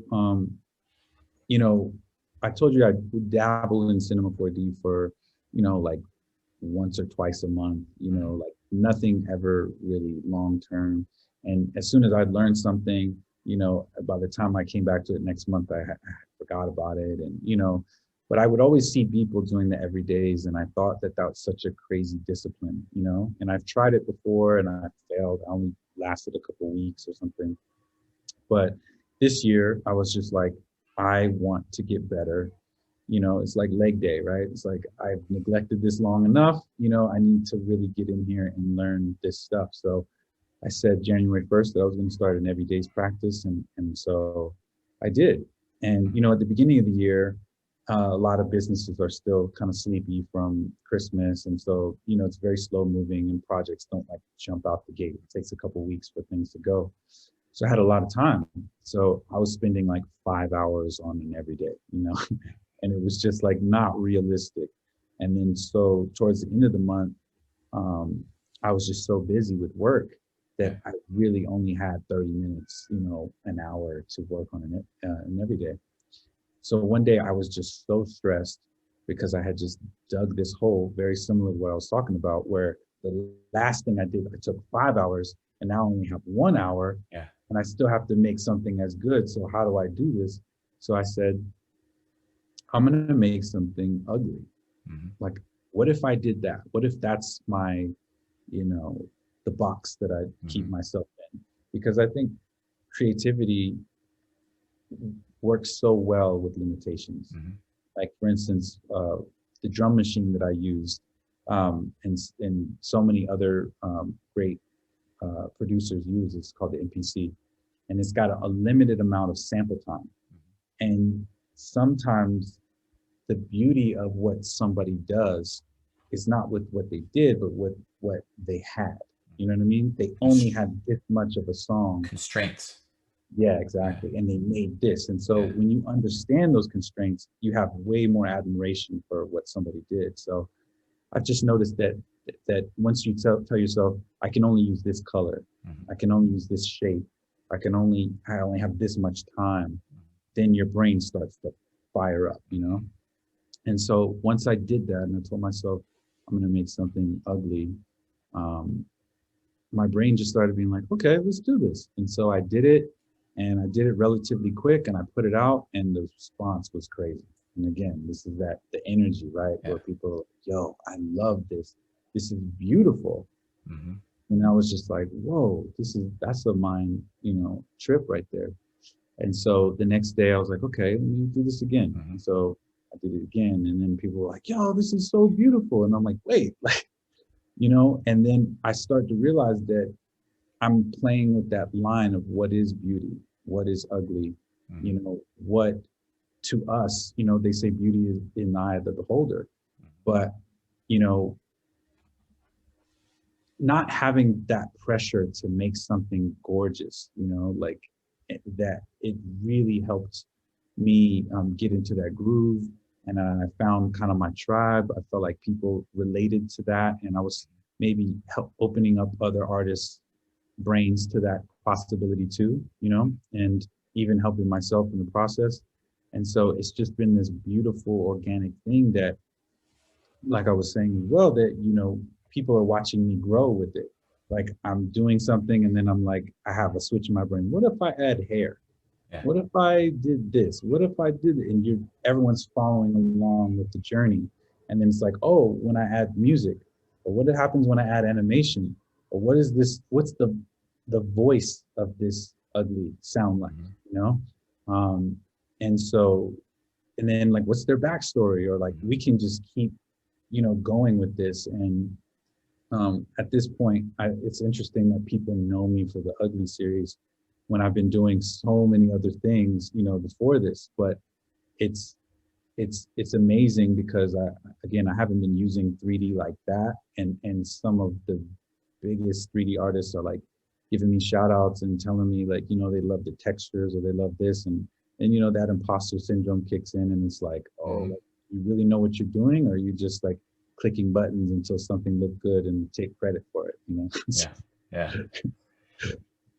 you know, I told you I would dabble in Cinema 4D for, you know, like once or twice a month, you know, like nothing ever really long term. And as soon as I'd learned something, you know, by the time I came back to it next month, I forgot about it. And, you know, but I would always see people doing the everydays. And I thought that that was such a crazy discipline, you know, and I've tried it before and I failed. I only lasted a couple of weeks or something. But this year I was just like, I want to get better. You know, it's like leg day, right? It's like I've neglected this long enough. You know, I need to really get in here and learn this stuff. So I said January 1st that I was going to start an everyday's practice. And so I did. And, you know, at the beginning of the year, a lot of businesses are still kind of sleepy from Christmas. And so, you know, it's very slow moving and projects don't like jump out the gate. It takes a couple of weeks for things to go. So I had a lot of time. So I was spending like 5 hours on an everyday, you know, and it was just like not realistic. And then so towards the end of the month, I was just so busy with work that I really only had 30 minutes, you know, an hour to work on an everyday. So one day I was just so stressed because I had just dug this hole, very similar to what I was talking about, where the last thing I did, I took 5 hours and now I only have 1 hour. Yeah. And I still have to make something as good. So how do I do this? So I said, I'm going to make something ugly. Mm-hmm. Like, what if I did that? What if that's my, you know, the box that I keep myself in? Because I think creativity works so well with limitations. Mm-hmm. Like, for instance, the drum machine that I used, and so many other great producers use, it's called the MPC. And it's got a limited amount of sample time. And sometimes the beauty of what somebody does is not with what they did, but with what they had. You know what I mean? They only had this much of a song. Constraints. Yeah, exactly. And they made this. And so when you understand those constraints, you have way more admiration for what somebody did. So I've just noticed that once you tell yourself, I can only use this color, I can only use this shape, I only have this much time, then your brain starts to fire up, you know? And so once I did that and I told myself, I'm going to make something ugly, my brain just started being like, okay, let's do this. And so I did it, and I did it relatively quick, and I put it out, and the response was crazy. And again, this is the energy, right? Where people are like, yo, I love this. This is beautiful. And I was just like, whoa, that's a mind, you know, trip right there. And so the next day I was like, okay, let me do this again. And so I did it again. And then people were like, yo, this is so beautiful. And I'm like, wait, like, you know, and then I start to realize that I'm playing with that line of what is beauty, what is ugly, you know, what to us, you know, they say beauty is in the eye of the beholder, but, you know, not having that pressure to make something gorgeous, you know, like that, it really helped me get into that groove. And I found kind of my tribe. I felt like people related to that. And I was maybe opening up other artists' brains to that possibility too, you know, and even helping myself in the process. And so it's just been this beautiful organic thing that, like I was saying as well, that, you know, people are watching me grow with it. Like I'm doing something and then I'm like, I have a switch in my brain. What if I add hair? Yeah. What if I did this? What if I did it? And everyone's following along with the journey. And then it's like, oh, when I add music, or what happens when I add animation? Or what is this? What's the voice of this ugly sound like, you know? And so, and then like, what's their backstory? Or like, we can just keep, you know, going with this. And at this point, it's interesting that people know me for the Ugly series when I've been doing so many other things, you know, before this. But it's amazing because I haven't been using 3D like that, and some of the biggest 3D artists are like giving me shout outs and telling me like, you know, they love the textures or they love this. And you know, that imposter syndrome kicks in and it's like, oh, like, you really know what you're doing, or you just like clicking buttons until something looked good and take credit for it, you know? Yeah. Yeah.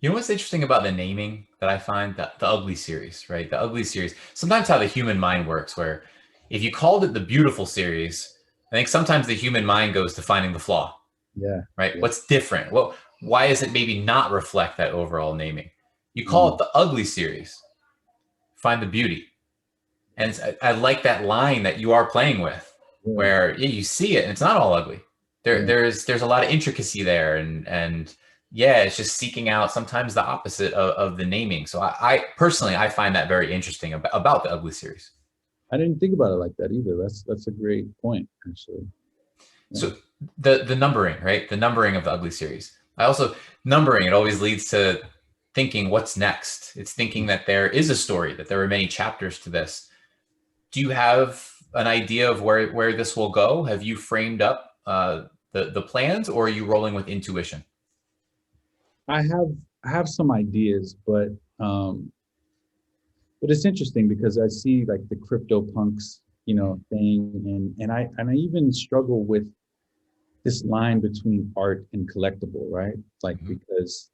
You know what's interesting about the naming that I find? The ugly series, right? The ugly series. Sometimes how the human mind works, where if you called it the beautiful series, I think sometimes the human mind goes to finding the flaw, Yeah. right? Yeah. What's different? Well, why does it maybe not reflect that overall naming? You call Mm. it the ugly series, find the beauty. And I like that line that you are playing with, Yeah. where you see it and it's not all ugly. Yeah. There's a lot of intricacy there, and yeah, it's just seeking out sometimes the opposite of the naming. So I personally I find that very interesting about the ugly series. I didn't think about it like that either. That's a great point, actually. Yeah. So the numbering, right? The numbering of the ugly series. I also numbering, it always leads to thinking what's next. It's thinking that there is a story, that there are many chapters to this. Do you have an idea of where this will go? Have you framed up the plans, or are you rolling with intuition? I have some ideas, but it's interesting because I see like the crypto punks, you know, thing, and I even struggle with this line between art and collectible, right? Like, because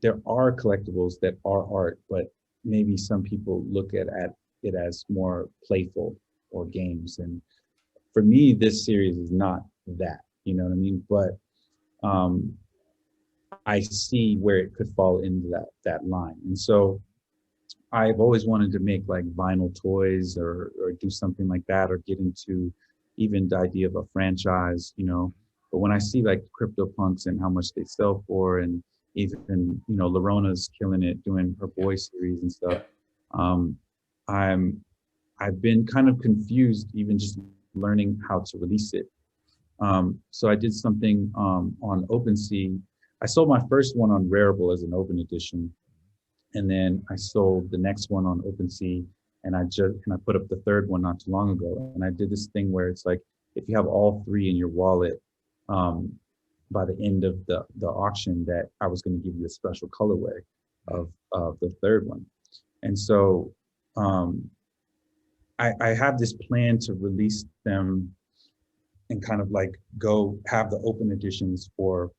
there are collectibles that are art, but maybe some people look at it as more playful or games. And for me, this series is not that, you know what I mean? But um, I see where it could fall into that line. And so I've always wanted to make like vinyl toys or do something like that, or get into even the idea of a franchise, you know. But when I see like CryptoPunks and how much they sell for, and even, you know, Lirona's killing it doing her boy series and stuff, Yeah. um, I'm I've been kind of confused even just learning how to release it. So I did something on OpenSea. I sold my first one on Rarible as an open edition, and then I sold the next one on OpenSea, and I put up the third one not too long ago. And I did this thing where it's like, if you have all three in your wallet, um, by the end of the auction, that I was going to give you a special colorway of the third one. And so um, I have this plan to release them and kind of like go have the open editions for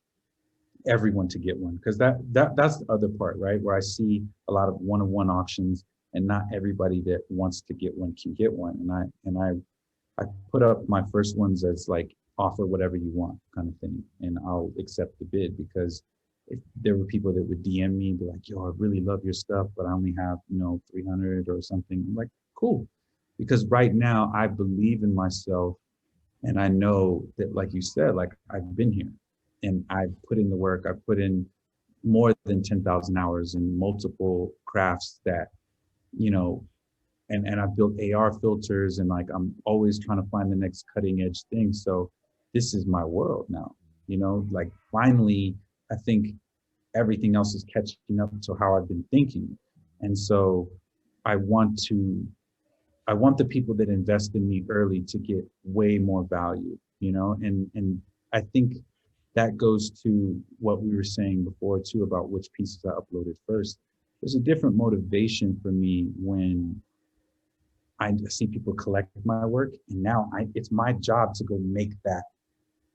everyone to get one, because that's the other part, right, where I see a lot of one-on-one auctions and not everybody that wants to get one can get one. And I put up my first ones as like, offer whatever you want kind of thing, and I'll accept the bid. Because if there were people that would DM me and be like, yo, I really love your stuff, but I only have, you know, 300 or something, I'm like, cool. Because right now I believe in myself, and I know that, like you said, like, I've been here and I've put in the work. I've put in more than 10,000 hours in multiple crafts that, you know, and I've built AR filters, and like, I'm always trying to find the next cutting edge thing. So this is my world now, you know, like, finally, I think everything else is catching up to how I've been thinking. And so I want the people that invest in me early to get way more value, you know, and I think that goes to what we were saying before too, about which pieces I uploaded first. There's a different motivation for me when I see people collect my work, and now it's my job to go make that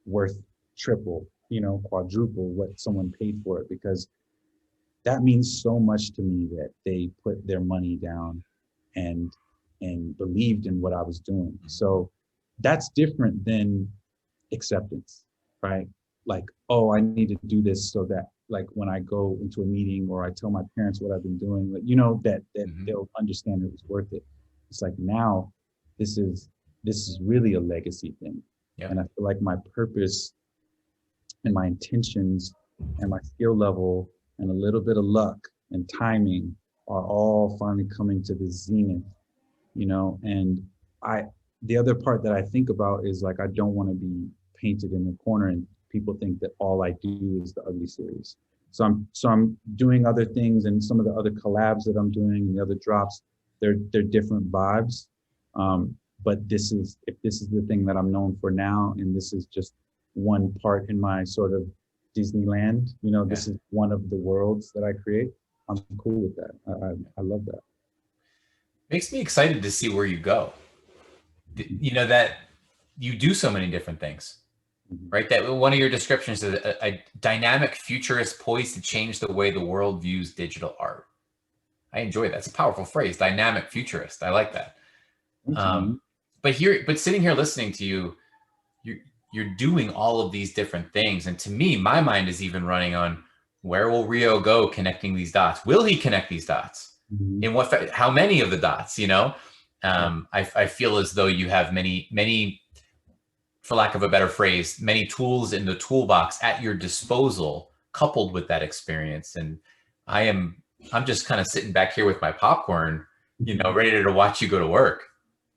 worth triple, you know, quadruple what someone paid for it, because that means so much to me that they put their money down and believed in what I was doing. So that's different than acceptance, right? Like, oh, I need to do this so that, like, when I go into a meeting or I tell my parents what I've been doing, like, you know, that they'll understand it was worth it. It's like, now this is really a legacy thing. Yeah. And I feel like my purpose and my intentions and my skill level and a little bit of luck and timing are all finally coming to the zenith, you know. And the other part that I think about is, like, I don't want to be painted in the corner and people think that all I do is the ugly series. So I'm doing other things, and some of the other collabs that I'm doing and the other drops, they're different vibes. But if this is the thing that I'm known for now, and this is just one part in my sort of Disneyland. You know, this is one of the worlds that I create. I'm cool with that. I love that. Makes me excited to see where you go. You know, that you do so many different things, right? That one of your descriptions is a dynamic futurist poised to change the way the world views digital art. I enjoy that. It's a powerful phrase, dynamic futurist. I like that. But sitting here listening to you, you're doing all of these different things. And to me, my mind is even running on, where will REO go connecting these dots? Will he connect these dots? In what, how many of the dots, you know? I feel as though you have many, for lack of a better phrase, many tools in the toolbox at your disposal, coupled with that experience. And I'm just kind of sitting back here with my popcorn, you know, ready to watch you go to work.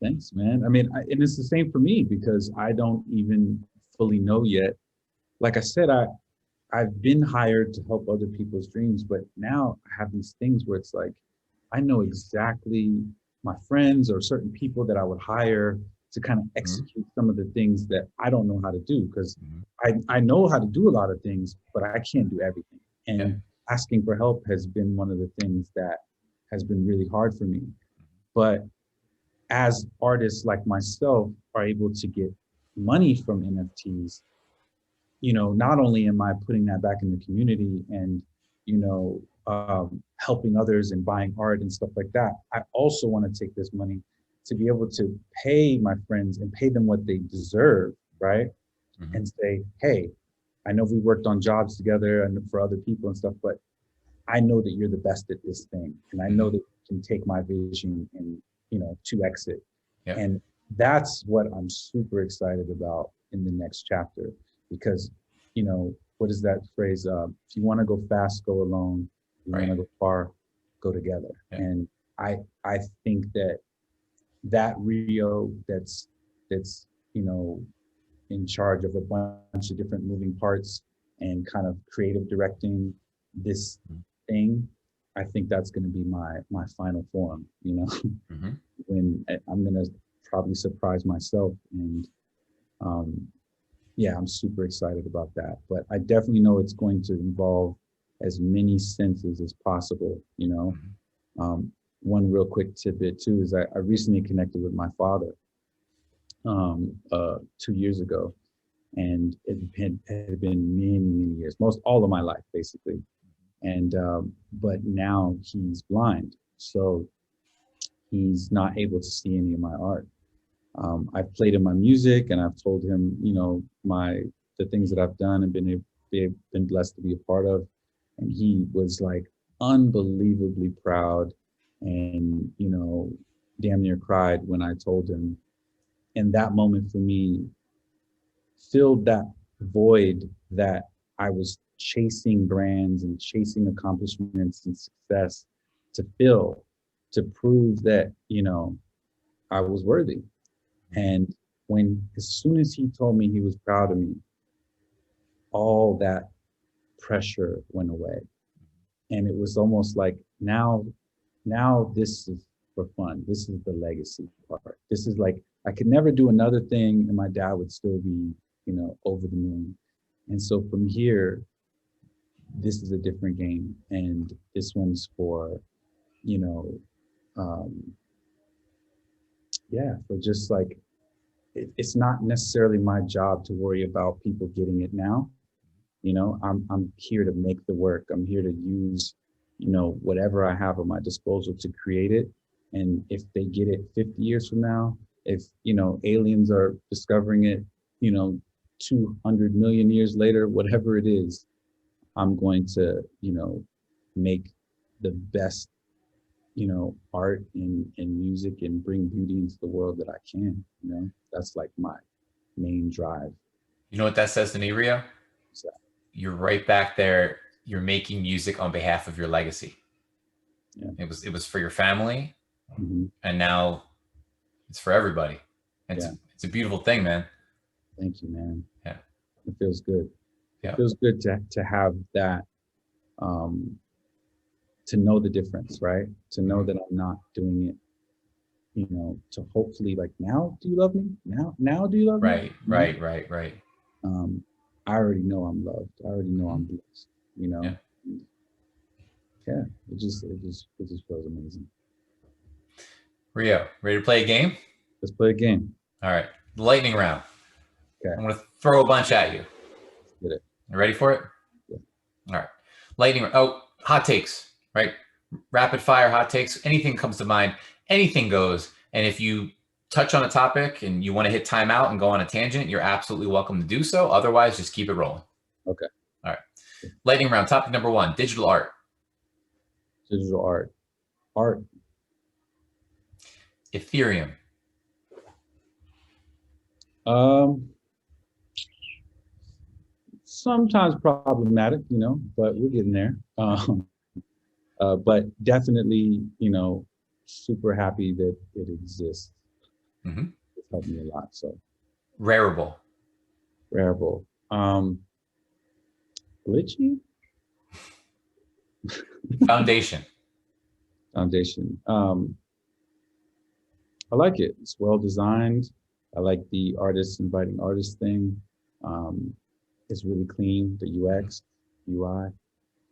Thanks, man. I mean, and it's the same for me, because I don't even fully know yet. Like I said, I've been hired to help other people's dreams, but now I have these things where it's like, I know exactly my friends or certain people that I would hire to kind of execute some of the things that I don't know how to do, because I know how to do a lot of things, but I can't do everything. And asking for help has been one of the things that has been really hard for me. But as artists like myself are able to get money from NFTs, you know, not only am I putting that back in the community and, you know, helping others and buying art and stuff like that, I also want to take this money to be able to pay my friends and pay them what they deserve, right? And say, hey, I know we worked on jobs together and for other people and stuff, but I know that you're the best at this thing. And I know that you can take my vision and, you know, 2x it. And that's what I'm super excited about in the next chapter, because, you know, what is that phrase? If you want to go fast, go alone. If you want to go far, go together. And I think that REO that's, you know, in charge of a bunch of different moving parts and kind of creative directing this thing, I think that's going to be my final form, you know, when I'm going to probably surprise myself. And yeah, I'm super excited about that. But I definitely know it's going to involve as many senses as possible, you know. One real quick tidbit too is I recently connected with my father 2 years ago, and it had been many years, most all of my life basically. And but now he's blind, so he's not able to see any of my art. I've played him my music, and I've told him, you know, the things that I've done and been blessed to be a part of. And he was like unbelievably proud, and, you know, damn near cried when I told him. And that moment for me filled that void that I was chasing brands and chasing accomplishments and success to fill, to prove that, you know, I was worthy. And as soon as he told me he was proud of me, all that pressure went away. And it was almost like, now this is for fun. This is the legacy part. This is like, I could never do another thing and my dad would still be, you know, over the moon. And so from here, this is a different game. And this one's for, you know, for just like, it's not necessarily my job to worry about people getting it now. You know, I'm here to make the work. I'm here to use, you know, whatever I have at my disposal to create it. And if they get it 50 years from now, if, you know, aliens are discovering it, you know, 200 million years later, whatever it is, I'm going to, you know, make the best, you know, art and music and bring beauty into the world that I can, you know. That's like my main drive. You know what that says to me, REO? You're right back there. You're making music on behalf of your legacy. Yeah. It was for your family, and now it's for everybody. It's a beautiful thing, man. Thank you, man. Yeah, it feels good. Yeah, it feels good to have that, to know the difference, right? To know that I'm not doing it, you know, to hopefully like, now do you love me? Now do you love me? Right. I already know I'm loved. I already know I'm blessed, you know? Yeah. Yeah, it just feels amazing. Rio, ready to play a game? Let's play a game. All right. Lightning round. Okay. I'm going to throw a bunch at you. Let's get it. You ready for it? Yeah. All right. Lightning round. Oh, hot takes, right? Rapid fire hot takes. Anything comes to mind, anything goes. And if you touch on a topic and you want to hit timeout and go on a tangent, you're absolutely welcome to do so. Otherwise, just keep it rolling. Okay. All right. Lightning round. Topic number 1, digital art. Digital art. Art. Ethereum. Sometimes problematic, you know, but we're getting there. But definitely, you know, super happy that it exists. Mm-hmm. It's helped me a lot. So Rarible. Rarible. Glitchy? Foundation. Foundation. I like it. It's well designed. I like the artist inviting artists thing. It's really clean. The UX, UI. I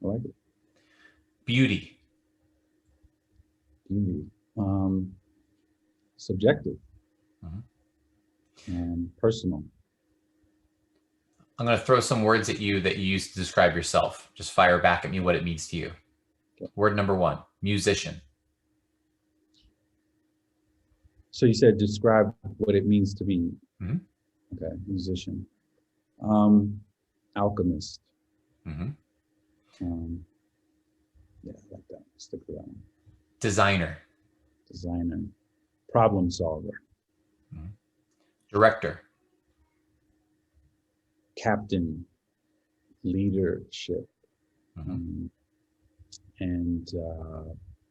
like it. Beauty. Beauty. Subjective. And personal. I'm going to throw some words at you that you use to describe yourself. Just fire back at me what it means to you. Okay. Word number 1, musician. So you said describe what it means to be. Mm-hmm. Okay, musician. Alchemist. Mm-hmm. Yeah, I like that. Stick with that one. Designer. Designer. Problem solver. Mm-hmm. Director. Captain. Leadership. Mm-hmm. And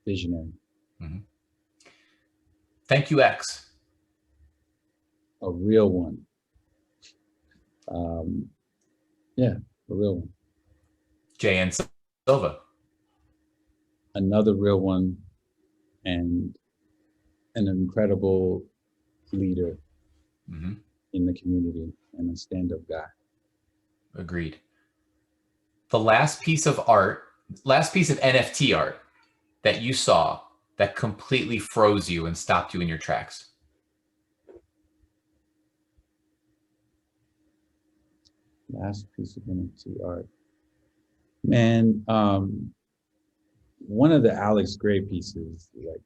visionary. Mm-hmm. ThankYouX. A real one. Yeah, a real one. JN Silva. Another real one, and an incredible leader in the community and a stand-up guy. Agreed. The last piece of NFT art that you saw that completely froze you and stopped you in your tracks. Last piece of NFT art. Man, one of the Alex Gray pieces, like,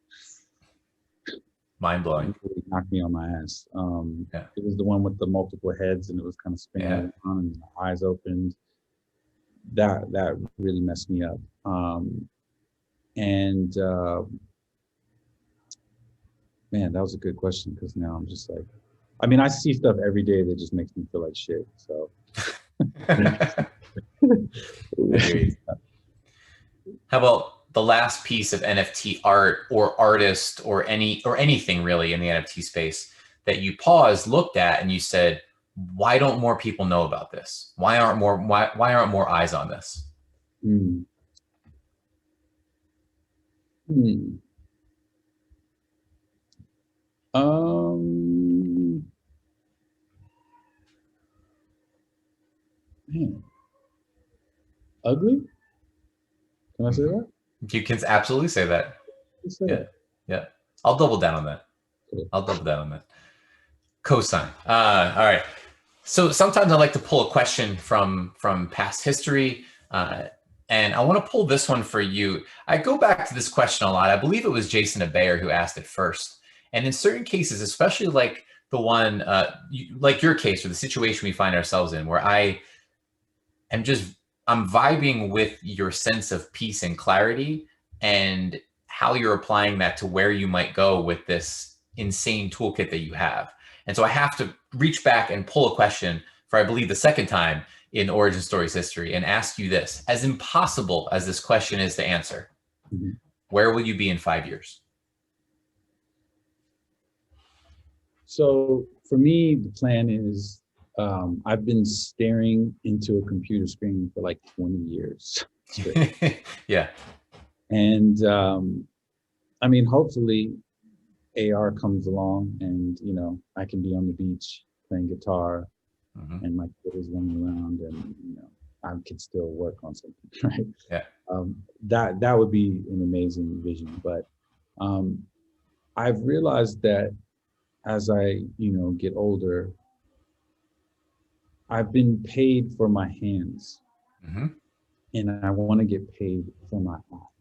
mind-blowing. Really knocked me on my ass. Yeah. It was the one with the multiple heads, and it was kind of spinning around, and the eyes opened. That really messed me up. Man, that was a good question, because now I'm just like, I mean, I see stuff every day that just makes me feel like shit. So. How about the last piece of NFT art or artist or anything really in the NFT space that you paused, looked at, and you said, why don't more people know about this? Why aren't more eyes on this? Man. Ugly? Can I say that? You can absolutely say that. Yeah. I'll double down on that. Cool. Cosign. All right. So sometimes I like to pull a question from past history, and I want to pull this one for you. I go back to this question a lot. I believe it was Jason Ebeyer who asked it first. And in certain cases, especially like the one, like your case or the situation we find ourselves in, where I'm vibing with your sense of peace and clarity and how you're applying that to where you might go with this insane toolkit that you have. And so I have to reach back and pull a question for, I believe, the second time in Origin Stories history and ask you this. As impossible as this question is to answer, where will you be in 5 years? So for me, the plan is, I've been staring into a computer screen for like 20 years. Yeah. And I mean, hopefully AR comes along and, you know, I can be on the beach playing guitar and my kid is running around, and I could still work on something, right? Yeah. That would be an amazing vision. But I've realized that as I get older, I've been paid for my hands, and I want to get paid for my eye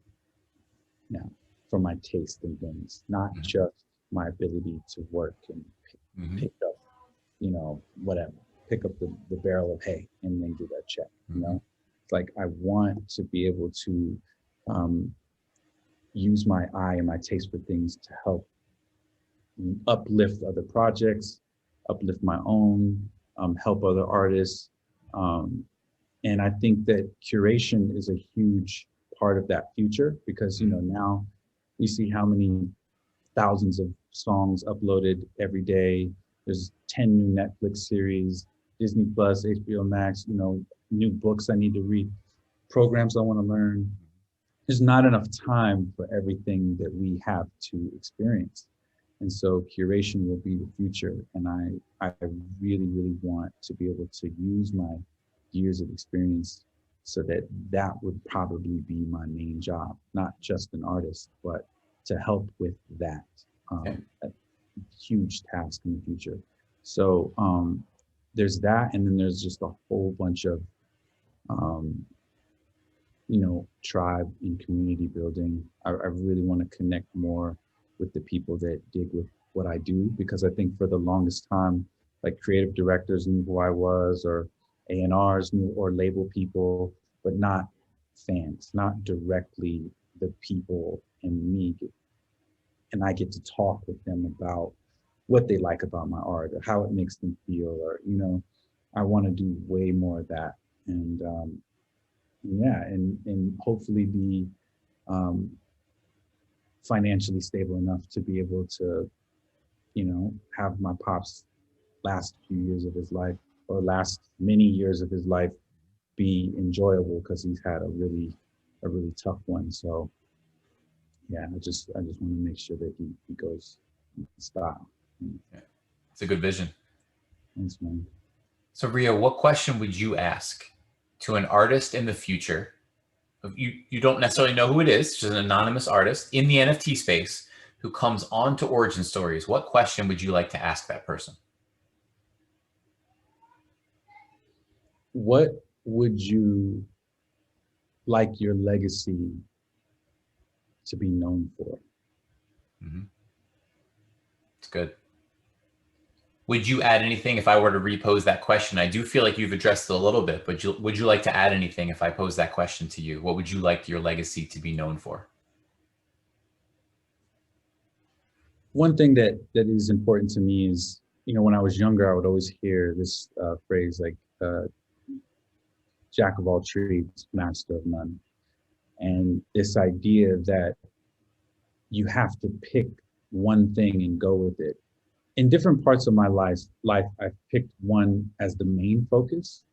now, for my taste in things, not just my ability to work and pick up, whatever, pick up the barrel of hay and then get that check. It's like I want to be able to use my eye and my taste for things to help uplift other projects, uplift my own, help other artists. And I think that curation is a huge part of that future, because now we see how many thousands of songs uploaded every day. There's 10 new Netflix series, Disney Plus, HBO Max, new books I need to read, programs I want to learn. There's not enough time for everything that we have to experience. And so curation will be the future. And I really, really want to be able to use my years of experience so that would probably be my main job, not just an artist, but to help with that, a huge task in the future. So there's that, and then there's just a whole bunch of, tribe and community building. I really want to connect more with the people that dig with what I do, because I think for the longest time, like creative directors knew who I was, or A&Rs knew, or label people, but not fans, not directly the people and me. And I get to talk with them about what they like about my art, or how it makes them feel, or, I want to do way more of that. And and hopefully be financially stable enough to be able to, have my pop's last few years of his life, or last many years of his life, be enjoyable, because he's had a really tough one. So yeah, I just want to make sure that he goes in style. Yeah. It's a good vision. Thanks, man. So REO, what question would you ask to an artist in the future? You don't necessarily know who it is, just an anonymous artist in the NFT space who comes on to Origin Stories. What question would you like to ask that person? What would you like your legacy to be known for? It's good. Would you add anything if I were to repose that question? I do feel like you've addressed it a little bit, but would you like to add anything if I pose that question to you? What would you like your legacy to be known for? One thing that is important to me is, when I was younger, I would always hear this phrase like, jack of all trades, master of none. And this idea that you have to pick one thing and go with it. In different parts of my life, I've picked one as the main focus,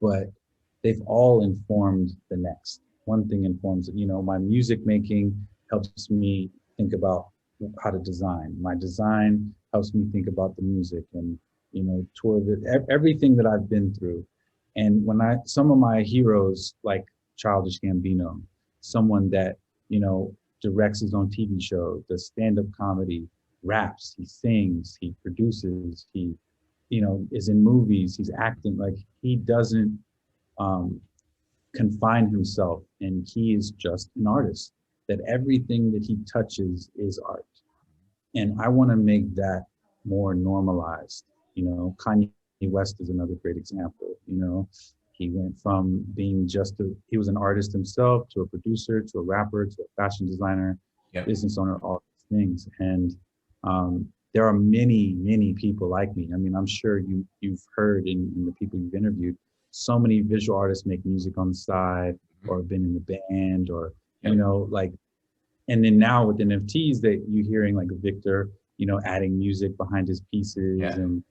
but they've all informed the next. One thing informs, my music making helps me think about how to design. My design helps me think about the music, and, tour everything that I've been through. And some of my heroes, like Childish Gambino, someone that, directs his own TV show, does stand-up comedy, raps, he sings, he produces, he, is in movies, he's acting. Like, he doesn't confine himself, and he is just an artist, that everything that he touches is art. And I want to make that more normalized. Kanye West is another great example. He went from being he was an artist himself, to a producer, to a rapper, to a fashion designer, business owner, all these things. And there are many, many people like me. I mean, I'm sure you've heard in the people you've interviewed, so many visual artists make music on the side, or have been in the band, or, and then now with NFTs that you're hearing, like Victor, adding music behind his pieces. Yeah. And,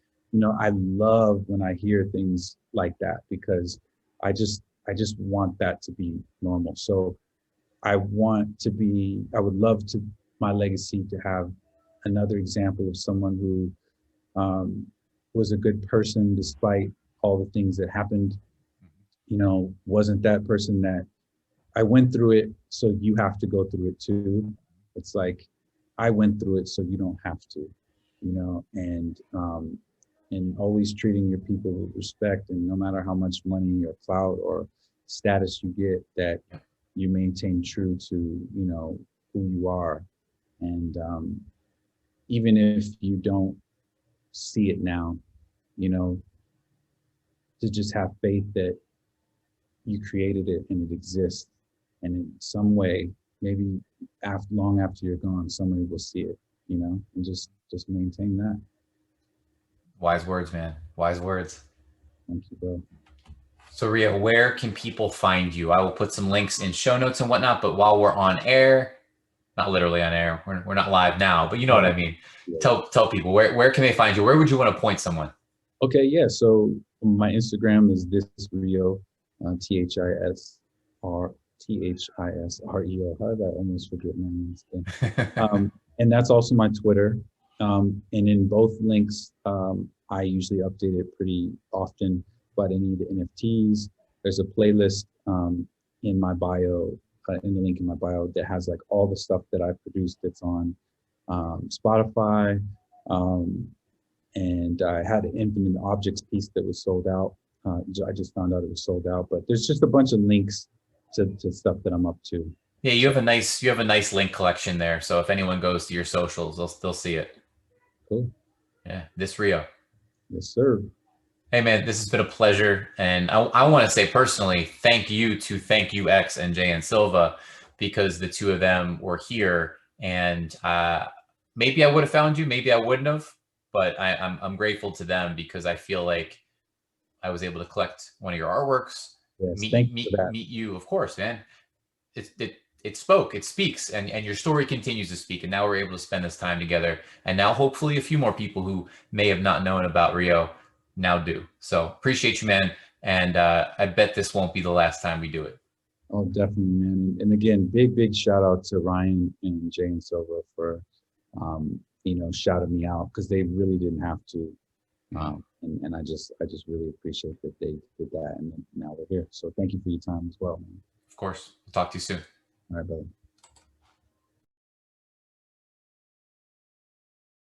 I love when I hear things like that, because I just want that to be normal. So I would love my legacy to have another example of someone who was a good person despite all the things that happened, you know, wasn't that person that I went through it, so you have to go through it too. It's like I went through it, so you don't have to, you know, and always treating your people with respect, and no matter how much money or clout or status you get, that you maintain true to, you know, who you are. And even if you don't see it now, you know, to just have faith that you created it and it exists, and in some way, maybe long after you're gone, somebody will see it, you know, and just maintain that. Wise words, man. Wise words. Thank you, bro. So REO, where can people find you? I will put some links in show notes and whatnot, but while we're on air, not literally on air, we're not live now, but you know what I mean. Yeah. Tell people, where can they find you? Where would you want to point someone? Okay, yeah. So my Instagram is this REO, THISREO. How did I almost forget my name? And that's also my Twitter. And in both links, I usually update it pretty often about any of the NFTs. There's a playlist in my bio, in the link in my bio, that has like all the stuff that I produced that's on Spotify. And I had an Infinite Objects piece that was sold out. I just found out it was sold out, but there's just a bunch of links to stuff that I'm up to. Yeah, you have a nice link collection there. So if anyone goes to your socials, they'll see it. Cool. Yeah, this REO. Yes, sir. Hey man, this has been a pleasure, and I want to say personally, thank you to ThankYouX and Jay and Silva, because the two of them were here, and maybe I would have found you, maybe I wouldn't have, but I'm grateful to them because I feel like I was able to collect one of your artworks. Yes, meet you, of course, man. It speaks, and your story continues to speak, and now we're able to spend this time together, and now hopefully a few more people who may have not known about REO now do. So appreciate you, man, and I bet this won't be the last time we do it. Oh, definitely, man. And again, big shout out to Ryan and Jay and Silva for you know, shouting me out, because they really didn't have to. And I just really appreciate that they did that, and now they're here. So thank you for your time as well, man. Of course. We'll talk to you soon. All right, brother.